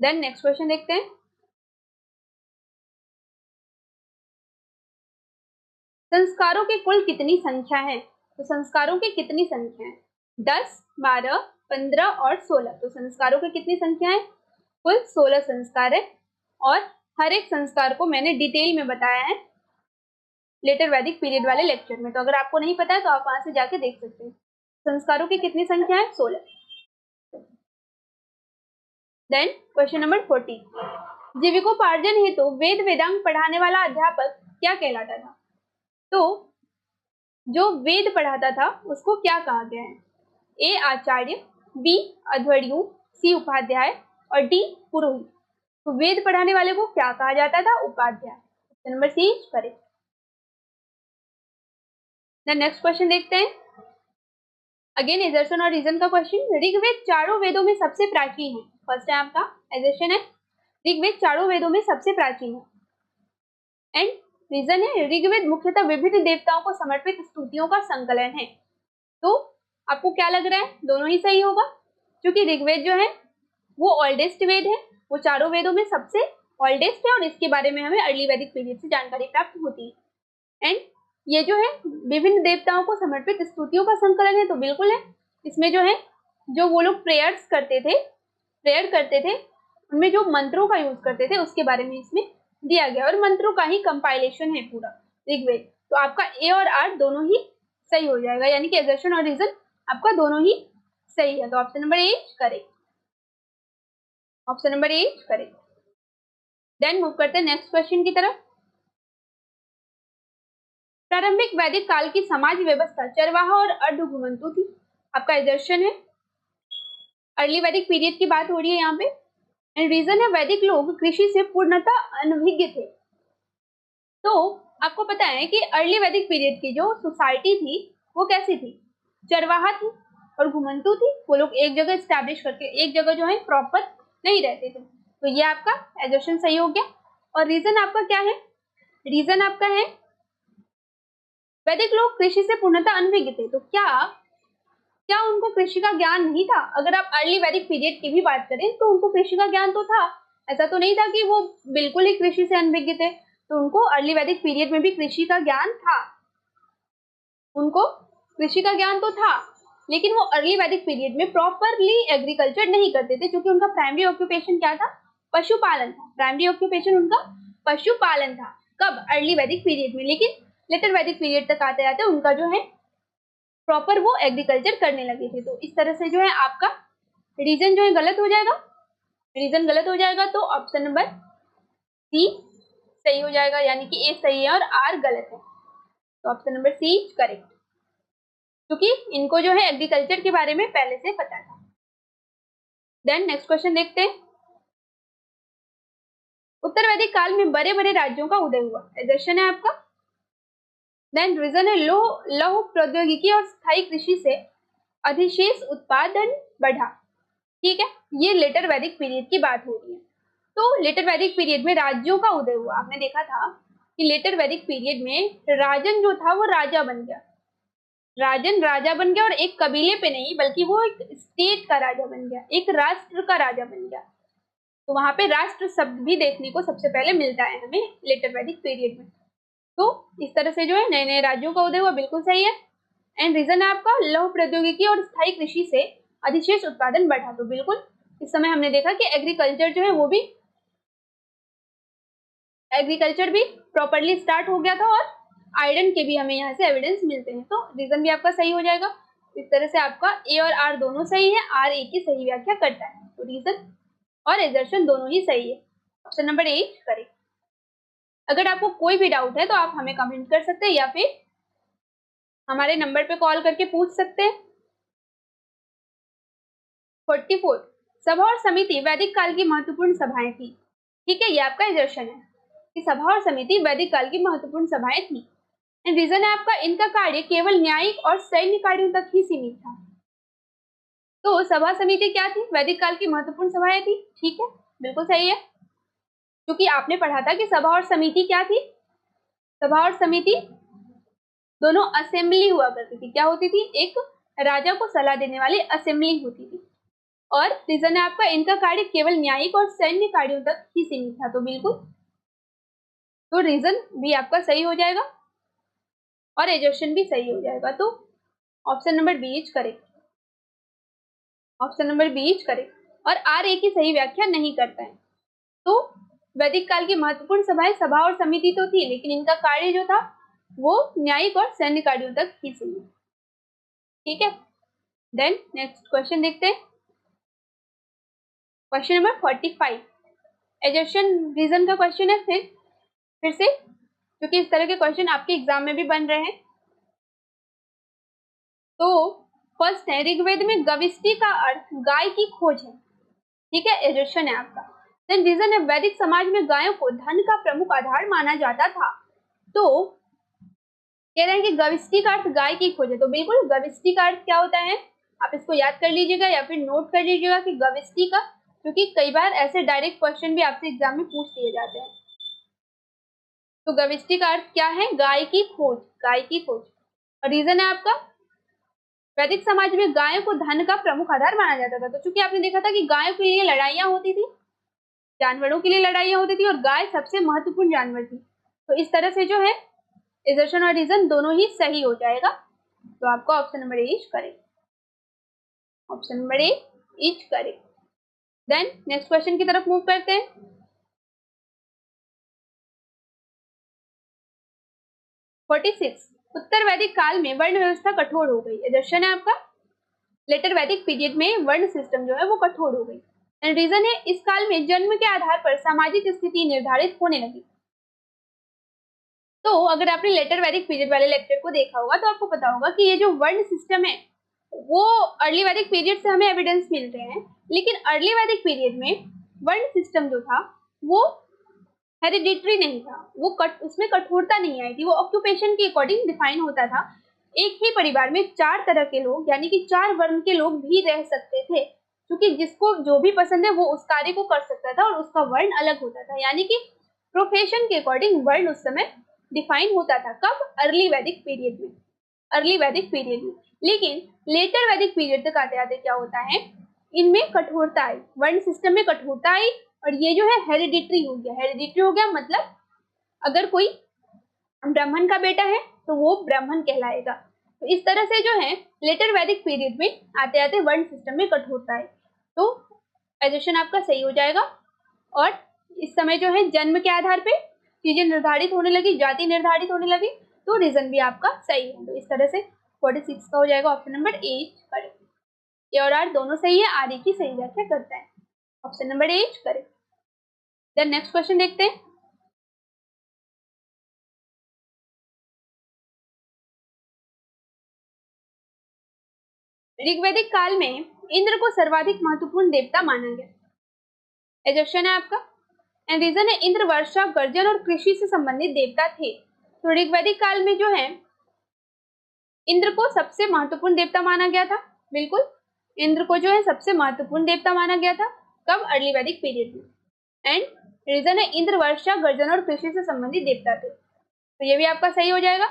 Speaker 1: Then next question देखते हैं। संस्कारों की कुल कितनी संख्या है? तो संस्कारों की कितनी संख्या है? 10, 12, 15 और 16। तो संस्कारों की कितनी संख्या है? कुल 16 संस्कार है, और हर एक संस्कार को मैंने डिटेल में बताया है लेटर वैदिक पीरियड वाले लेक्चर में। तो अगर आपको नहीं पता है तो आप वहां से जाके देख सकते हैं। संस्कारों की कितनी संख्या है? 16। देन क्वेश्चन नंबर 40, जीविकोपार्जन हेतु वेद वेदांग पढ़ाने वाला अध्यापक क्या कहलाता था? तो जो वेद पढ़ाता था उसको क्या कहा गया है? ए आचार्य, बी अध्वर्यु, सी उपाध्याय और डी पुरोहित। तो वेद पढ़ाने वाले को क्या कहा जाता था? उपाध्याय। Option number C correct. Next question देखते हैं। अगेन एजर्शन और रीजन का क्वेश्चन। ऋग्वेद चारों वेदों में सबसे प्राचीन है। फर्स्ट है आपका एजर्शन है, ऋग्वेद चारों वेदों में सबसे प्राचीन है। एंड रीजन है, ऋग्वेद मुख्यतः विभिन्न देवताओं को समर्पित स्तुतियों का संकलन है। तो आपको क्या लग रहा है? दोनों ही सही होगा, क्योंकि ऋग्वेद जो है वो ओल्डेस्ट वेद है, वो चारों वेदों में सबसे ओल्डेस्ट है, और इसके बारे में हमें अर्ली वैदिक पीरियड से जानकारी प्राप्त होती है। एंड ये जो है विभिन्न देवताओं को समर्पित स्तुतियों का संकलन है, तो बिल्कुल है। इसमें जो है जो वो लोग प्रेयर करते थे उनमें जो मंत्रों का यूज करते थे उसके बारे में इसमें दिया गया, और मंत्रों का ही कंपाइलेशन है पूरा ऋग्वेद। तो आपका ए और आर दोनों ही सही हो जाएगा, यानी कि एजर्शन और रीजन आपका दोनों ही सही है। तो option number A correct, option number A correct. Then move करते हैं नेक्स्ट क्वेश्चन की तरफ। प्रारंभिक वैदिक काल की समाज व्यवस्था चरवाहा और अर्धघुमंतु थी। आपका एजर्शन है, अर्ली वैदिक पीरियड की बात हो रही है यहाँ पे। एंड रीजन है, वैदिक लोग कृषि से पूर्णतः अनभिज्ञ थे। तो आपको पता है कि अर्ली वैदिक पीरियड की जो सोसाइटी थी वो कैसी थी? चरवाहा थी और घुमंतु थी। वो लोग एक जगह स्टैब्लिश करके एक जगह जो है प्रॉपर नहीं रहते थे। तो ये आपका एजर्शन सही हो गया। और रीजन आपका क्या है? रीजन आपका है वैदिक लोग कृषि से पूर्णतः अनभिज्ञ थे। तो क्या उनको कृषि का ज्ञान नहीं था? अगर आप अर्ली वैदिक पीरियड की भी बात करें तो उनको कृषि का ज्ञान तो था, ऐसा तो नहीं था कि वो बिल्कुल ही कृषि से अनभिज्ञ थे। तो उनको अर्ली वैदिक पीरियड में भी कृषि का ज्ञान था, उनको कृषि का ज्ञान तो था, लेकिन वो अर्ली वैदिक पीरियड में प्रॉपरली एग्रीकल्चर नहीं करते थे, क्योंकि उनका प्राइमरी ऑक्यूपेशन क्या था? पशुपालन था। प्राइमरी ऑक्यूपेशन उनका पशुपालन था। कब? अर्ली वैदिक पीरियड में। लेकिन लेटर वैदिक पीरियड तक आते आते उनका जो है प्रॉपर वो एग्रीकल्चर करने लगे थे। तो इस तरह से जो है आपका रीजन जो है गलत हो जाएगा, रीजन गलत हो जाएगा। तो ऑप्शन नंबर सी सही हो जाएगा, यानी कि ए सही है और आर गलत है। तो ऑप्शन नंबर सी करेक्ट, क्योंकि इनको जो है एग्रीकल्चर के बारे में पहले से पता था। देन नेक्स्ट क्वेश्चन देखते हैं। उत्तर वैदिक काल में बड़े बड़े राज्यों का उदय हुआ। एजर्शन है आपका। देन रीजन है, लौह प्रौद्योगिकी और स्थायी कृषि से अधिशेष उत्पादन बढ़ा। ठीक है, ये लेटर वैदिक पीरियड की बात हो रही है। तो लेटर वैदिक पीरियड में राज्यों का उदय हुआ। आपने देखा था कि लेटर वैदिक पीरियड में राजन जो था वो राजा बन गया, राजन राजा बन गया, और एक कबीले पे नहीं बल्कि वो एक स्टेट का राजा बन गया, एक राष्ट्र का राजा बन गया। तो वहां पे राष्ट्र शब्द भी देखने को सबसे पहले मिलता है हमें लेटर वैदिक पीरियड में। तो इस तरह से जो है नए नए राज्यों का उदय हुआ, बिल्कुल सही है। एंड रीजन है आपका लौह प्रौद्योगिकी और स्थायी कृषि से अधिशेष उत्पादन बढ़ा। तो बिल्कुल इस समय हमने देखा कि एग्रीकल्चर जो है वो भी एग्रीकल्चर भी प्रॉपरली स्टार्ट हो गया था और आयरन के भी हमें यहाँ से एविडेंस मिलते हैं, तो रीजन भी आपका सही हो जाएगा। इस तरह से आपका ए और आर दोनों सही है, आर ए की सही व्याख्या करता है, तो रीजन और एजर्शन दोनों ही सही है। ऑप्शन नंबर 8 करें। अगर आपको कोई भी डाउट है तो आप हमें कमेंट कर सकते हैं या फिर हमारे नंबर पे कॉल करके पूछ सकते हैं। 44 सभा और समिति वैदिक काल की महत्वपूर्ण सभाएं थी। ठीक है, ये आपका एजर्शन है कि सभा और समिति वैदिक काल की महत्वपूर्ण सभाएं थी। रीजन है आपका इनका कार्य केवल न्यायिक और सैन्य कार्यों तक ही सीमित था। तो सभा समिति क्या थी? वैदिक काल की महत्वपूर्ण सभाएं थी। ठीक है, बिल्कुल सही है, क्योंकि आपने पढ़ा था कि सभा और समिति क्या थी। सभा और समिति दोनों असेंबली हुआ करती थी। क्या होती थी? एक राजा को सलाह देने वाली असेंबली होती थी। और रीजन है आपका इनका कार्य केवल न्यायिक और सैन्य कार्यों तक ही सीमित था, तो बिल्कुल, तो रीजन भी आपका सही हो जाएगा और एजर्शन भी सही हो जाएगा। तो option number B is correct. Option number B is correct. और आर ए की सही व्याख्या नहीं करता है। तो वैदिक काल की महत्वपूर्ण सभाएं सभा और समिति तो थी, लेकिन इनका कार्य जो था वो न्यायिक और सैन्य कार्यों तक ही सीमित। ठीक है, देन नेक्स्ट क्वेश्चन देखते हैं। क्वेश्चन नंबर 45 एजर्शन रीजन का क्वेश्चन है। फिर से, क्योंकि इस तरह के क्वेश्चन आपके एग्जाम में भी बन रहे हैं। तो फर्स्ट है, ऋग्वेद में गविष्टि का अर्थ गाय की खोज है। ठीक है, एजर्शन है आपका। देन रीजन है वैदिक समाज में गायों को धन का प्रमुख आधार माना जाता था। तो कह रहे हैं कि गविष्टि का अर्थ गाय की खोज है, तो बिल्कुल गविष्टि का अर्थ क्या होता है आप इसको याद कर लीजिएगा या फिर नोट कर लीजिएगा कि गविष्टि का, क्योंकि कई बार ऐसे डायरेक्ट क्वेश्चन भी आपसे एग्जाम में पूछ दिए जाते हैं। तो गविष्टि का अर्थ क्या है? गाय की खोज, गाय की खोज। और रीजन है आपका वैदिक समाज में गायों को धन का प्रमुख आधार माना जाता था। तो चूंकि आपने देखा था कि गायों के लिए लड़ाइयां होती थी, जानवरों के लिए लड़ाइयां होती थी और गाय सबसे महत्वपूर्ण जानवर थी, तो इस तरह से जो है एजर्शन और रीजन दोनों ही सही हो जाएगा। तो आपका option number A is correct. Option number A is correct. Then next question की तरफ मूव करते हैं। उत्तर वैदिक काल में वर्ण व्यवस्था कठोर हो गई। एजर्शन है आपका लेटर वैदिक पीरियड में वर्ण सिस्टम जो है वो कठोर हो गई। एंड रीजन है इस काल में जन्म के आधार पर सामाजिक स्थिति निर्धारित होने लगी। तो अगर आपने लेटर वैदिक पीरियड वाले लेक्चर को देखा होगा तो आपको पता होगा कि ये जो वर्ण सिस्टम है वो अर्ली वैदिक पीरियड से हमें एविडेंस मिल रहे हैं, लेकिन अर्ली वैदिक पीरियड में वर्ण सिस्टम जो था वो हेरिडिटरी नहीं था, उसमें कठोरता नहीं आई थी, वो ऑक्यूपेशन के अकॉर्डिंग डिफाइन होता था। एक ही परिवार में 4 तरह के लोग यानी कि 4 वर्ण के लोग भी रह सकते थे, क्योंकि जिसको जो भी पसंद है वो उस कार्य को कर सकता था और उसका वर्ण अलग होता था, यानी कि प्रोफेशन के अकॉर्डिंग वर्ण उस समय डिफाइन होता था। कब? अर्ली वैदिक पीरियड में, अर्ली वैदिक पीरियड में। लेकिन लेटर वैदिक पीरियड तक आते आते क्या होता है, इनमें कठोरता आई, वर्ण सिस्टम में कठोरता आई और ये जो है हेरिडिटरी हो गया। हेरिडिटरी हो गया मतलब अगर कोई ब्राह्मण का बेटा है तो वो ब्राह्मण कहलाएगा। तो इस तरह से जो है लेटर वैदिक पीरियड में आते आते वर्ण सिस्टम में कठोरता है, तो एजर्शन आपका सही हो जाएगा। और इस समय जो है जन्म के आधार पे चीजें निर्धारित होने लगी, जाति निर्धारित होने लगी, तो रीजन भी आपका सही है। तो इस तरह से 46 का हो जाएगा ऑप्शन नंबर 8 करेक्ट। ए और आर दोनों सही है, आर ए की सही व्याख्या करता है। Option number 8 correct. Then next question देखते हैं। ऋग्वैदिक काल में इंद्र को सर्वाधिक महत्वपूर्ण देवता माना गया। एजर्शन है आपका एंड रीजन है इंद्र वर्षा, गर्जन और कृषि से संबंधित देवता थे। तो ऋग्वैदिक काल में जो है इंद्र को सबसे महत्वपूर्ण देवता माना गया था। बिल्कुल, इंद्र को जो है सबसे महत्वपूर्ण देवता माना गया था। कब? अर्ली वैदिक पीरियड में। एंड रीजन है इंद्र वर्षा, गर्जन और कृषि से संबंधित देवता थे, तो ये भी आपका सही हो जाएगा।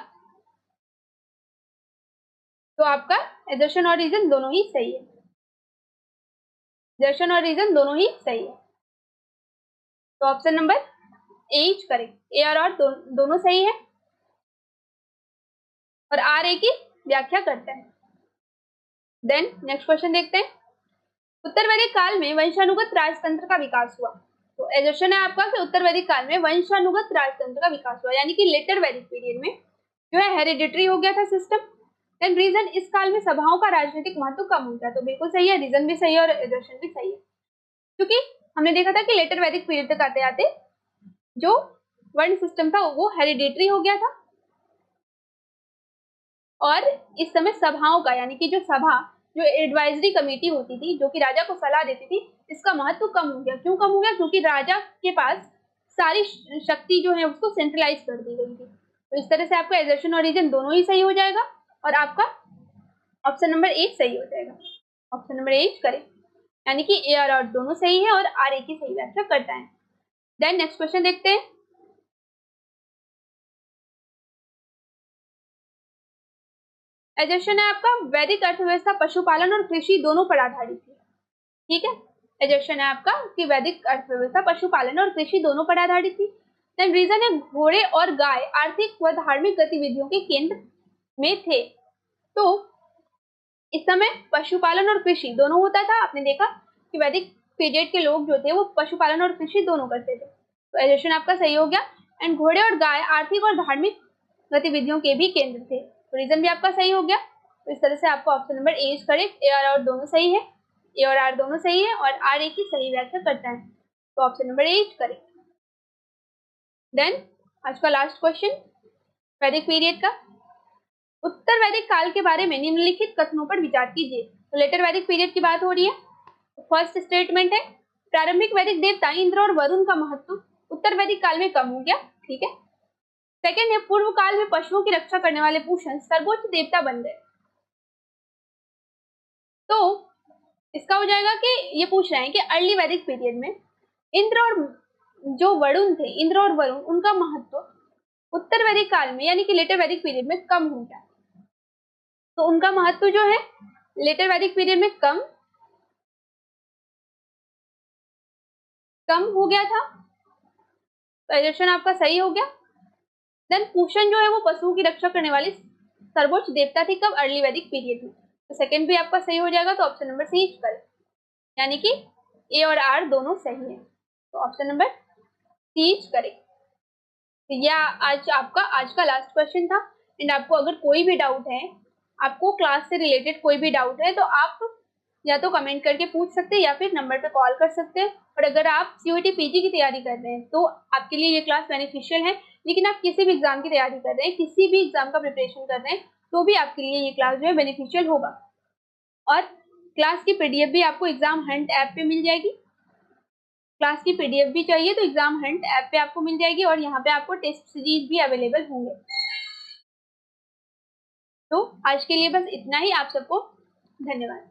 Speaker 1: तो आपका एजर्शन और रीजन दोनों ही सही है। एजर्शन और रीजन दोनों ही सही है, तो option number A is correct. A और आर दोनों सही है और आर ए की व्याख्या करते हैं। देन नेक्स्ट क्वेश्चन देखते हैं। उत्तर वैदिक काल में वंशानुगत राजतंत्र का विकास हुआ। तो एजर्शन है आपका कि उत्तर वैदिक काल में वंशानुगत राजतंत्र का विकास हुआ, यानी कि लेटर वैदिक पीरियड में जो है हेरिडिटरी हो गया था सिस्टम। देन रीजन, इस काल में सभाओं का राजनीतिक महत्व कम हो गया। तो बिल्कुल सही है, रीजन भी सही है और एजर्शन भी सही है, क्योंकि हमने देखा था कि लेटर वैदिक पीरियड तक आते आते जो वर्ण सिस्टम था वो हेरिडिटरी हो गया था, और इस समय सभाओं का, यानी कि जो सभा, जो एडवाइजरी कमेटी होती थी जो कि राजा को सलाह देती थी, इसका महत्व कम हो गया। क्यों कम हो गया? क्योंकि राजा के पास सारी शक्ति जो है उसको सेंट्रलाइज कर दी गई थी। तो इस तरह से आपका एजर्शन और रीजन दोनों ही सही हो जाएगा और आपका ऑप्शन नंबर 8 सही हो जाएगा। ऑप्शन नंबर 8 करें, यानी कि ए और दोनों सही है और आर एक ही सही व्याख्या करता है। देन नेक्स्ट क्वेश्चन देखते हैं। एजर्शन है आपका वैदिक अर्थव्यवस्था पशुपालन और कृषि दोनों पर आधारित थी। ठीक है, एजर्शन है आपका कि वैदिक अर्थव्यवस्था पशुपालन और कृषि दोनों पर आधारित थी। देन रीजन है घोड़े और गाय आर्थिक व धार्मिक गतिविधियों के केंद्र में थे। तो इस समय पशुपालन और कृषि दोनों होता था। आपने देखा कि वैदिक पीरियड के लोग जो थे वो पशुपालन और कृषि दोनों करते थे। तो एजर्शन आपका सही हो गया। एंड घोड़े और गाय आर्थिक और धार्मिक गतिविधियों के भी केंद्र थे। तो रीजन भी आपका सही हो गया। तो इस तरह से आपको option number A is correct. A और दोनों सही है, ए और आर दोनों सही है और आर एक ही सही व्याख्या करता है। तो option number A is correct. Then आज का लास्ट क्वेश्चन वैदिक पीरियड का। उत्तर वैदिक काल के बारे में निम्नलिखित कथनों पर विचार कीजिए। तो लेटर वैदिक पीरियड की बात हो रही है। फर्स्ट स्टेटमेंट है प्रारंभिक वैदिक देवता इंद्र और वरुण का महत्व उत्तर वैदिक काल में कम हो गया। ठीक है। सेकेंड है पूर्व काल में पशुओं की रक्षा करने वाले पूषण सर्वोच्च देवता बन गए। तो इसका हो जाएगा कि ये पूछ रहे हैं कि अर्ली वैदिक पीरियड में इंद्र और जो वरुण थे, इंद्र और वरुण, उनका महत्व उत्तर वैदिक काल में यानी कि लेटर वैदिक पीरियड में कम हो गया। तो उनका महत्व जो है लेटर वैदिक पीरियड में कम हो गया था। तो एजर्शन आपका सही हो गया। देन पूषण जो है वो पशुओं की रक्षा करने वाली सर्वोच्च देवता थी। कब? अर्ली वैदिक पीरियड में। तो सेकंड भी आपका सही हो जाएगा। तो ऑप्शन नंबर सी करें, यानी कि ए और आर दोनों सही है। तो ऑप्शन नंबर सी करें। तो यह आज का लास्ट क्वेश्चन था। एंड आपको अगर कोई भी डाउट है, आपको क्लास से रिलेटेड कोई भी डाउट है, तो आप या तो कमेंट करके पूछ सकते हैं या फिर नंबर पे कॉल कर सकते हैं। और अगर आप सीयूईटी पीजी की तैयारी कर रहे हैं तो आपके लिए ये क्लास बेनिफिशियल है। लेकिन आप किसी भी एग्जाम की तैयारी कर रहे हैं, किसी भी एग्जाम का प्रिपरेशन कर रहे हैं, तो भी आपके लिए ये क्लास जो है बेनिफिशियल होगा। और क्लास की पीडीएफ भी आपको एग्जाम हंट ऐप पे मिल जाएगी। क्लास की पीडीएफ भी चाहिए तो एग्जाम हंट ऐप पे आपको मिल जाएगी और यहाँ पे आपको टेस्ट सीरीज भी अवेलेबल होंगे। तो आज के लिए बस इतना ही। आप सबको धन्यवाद।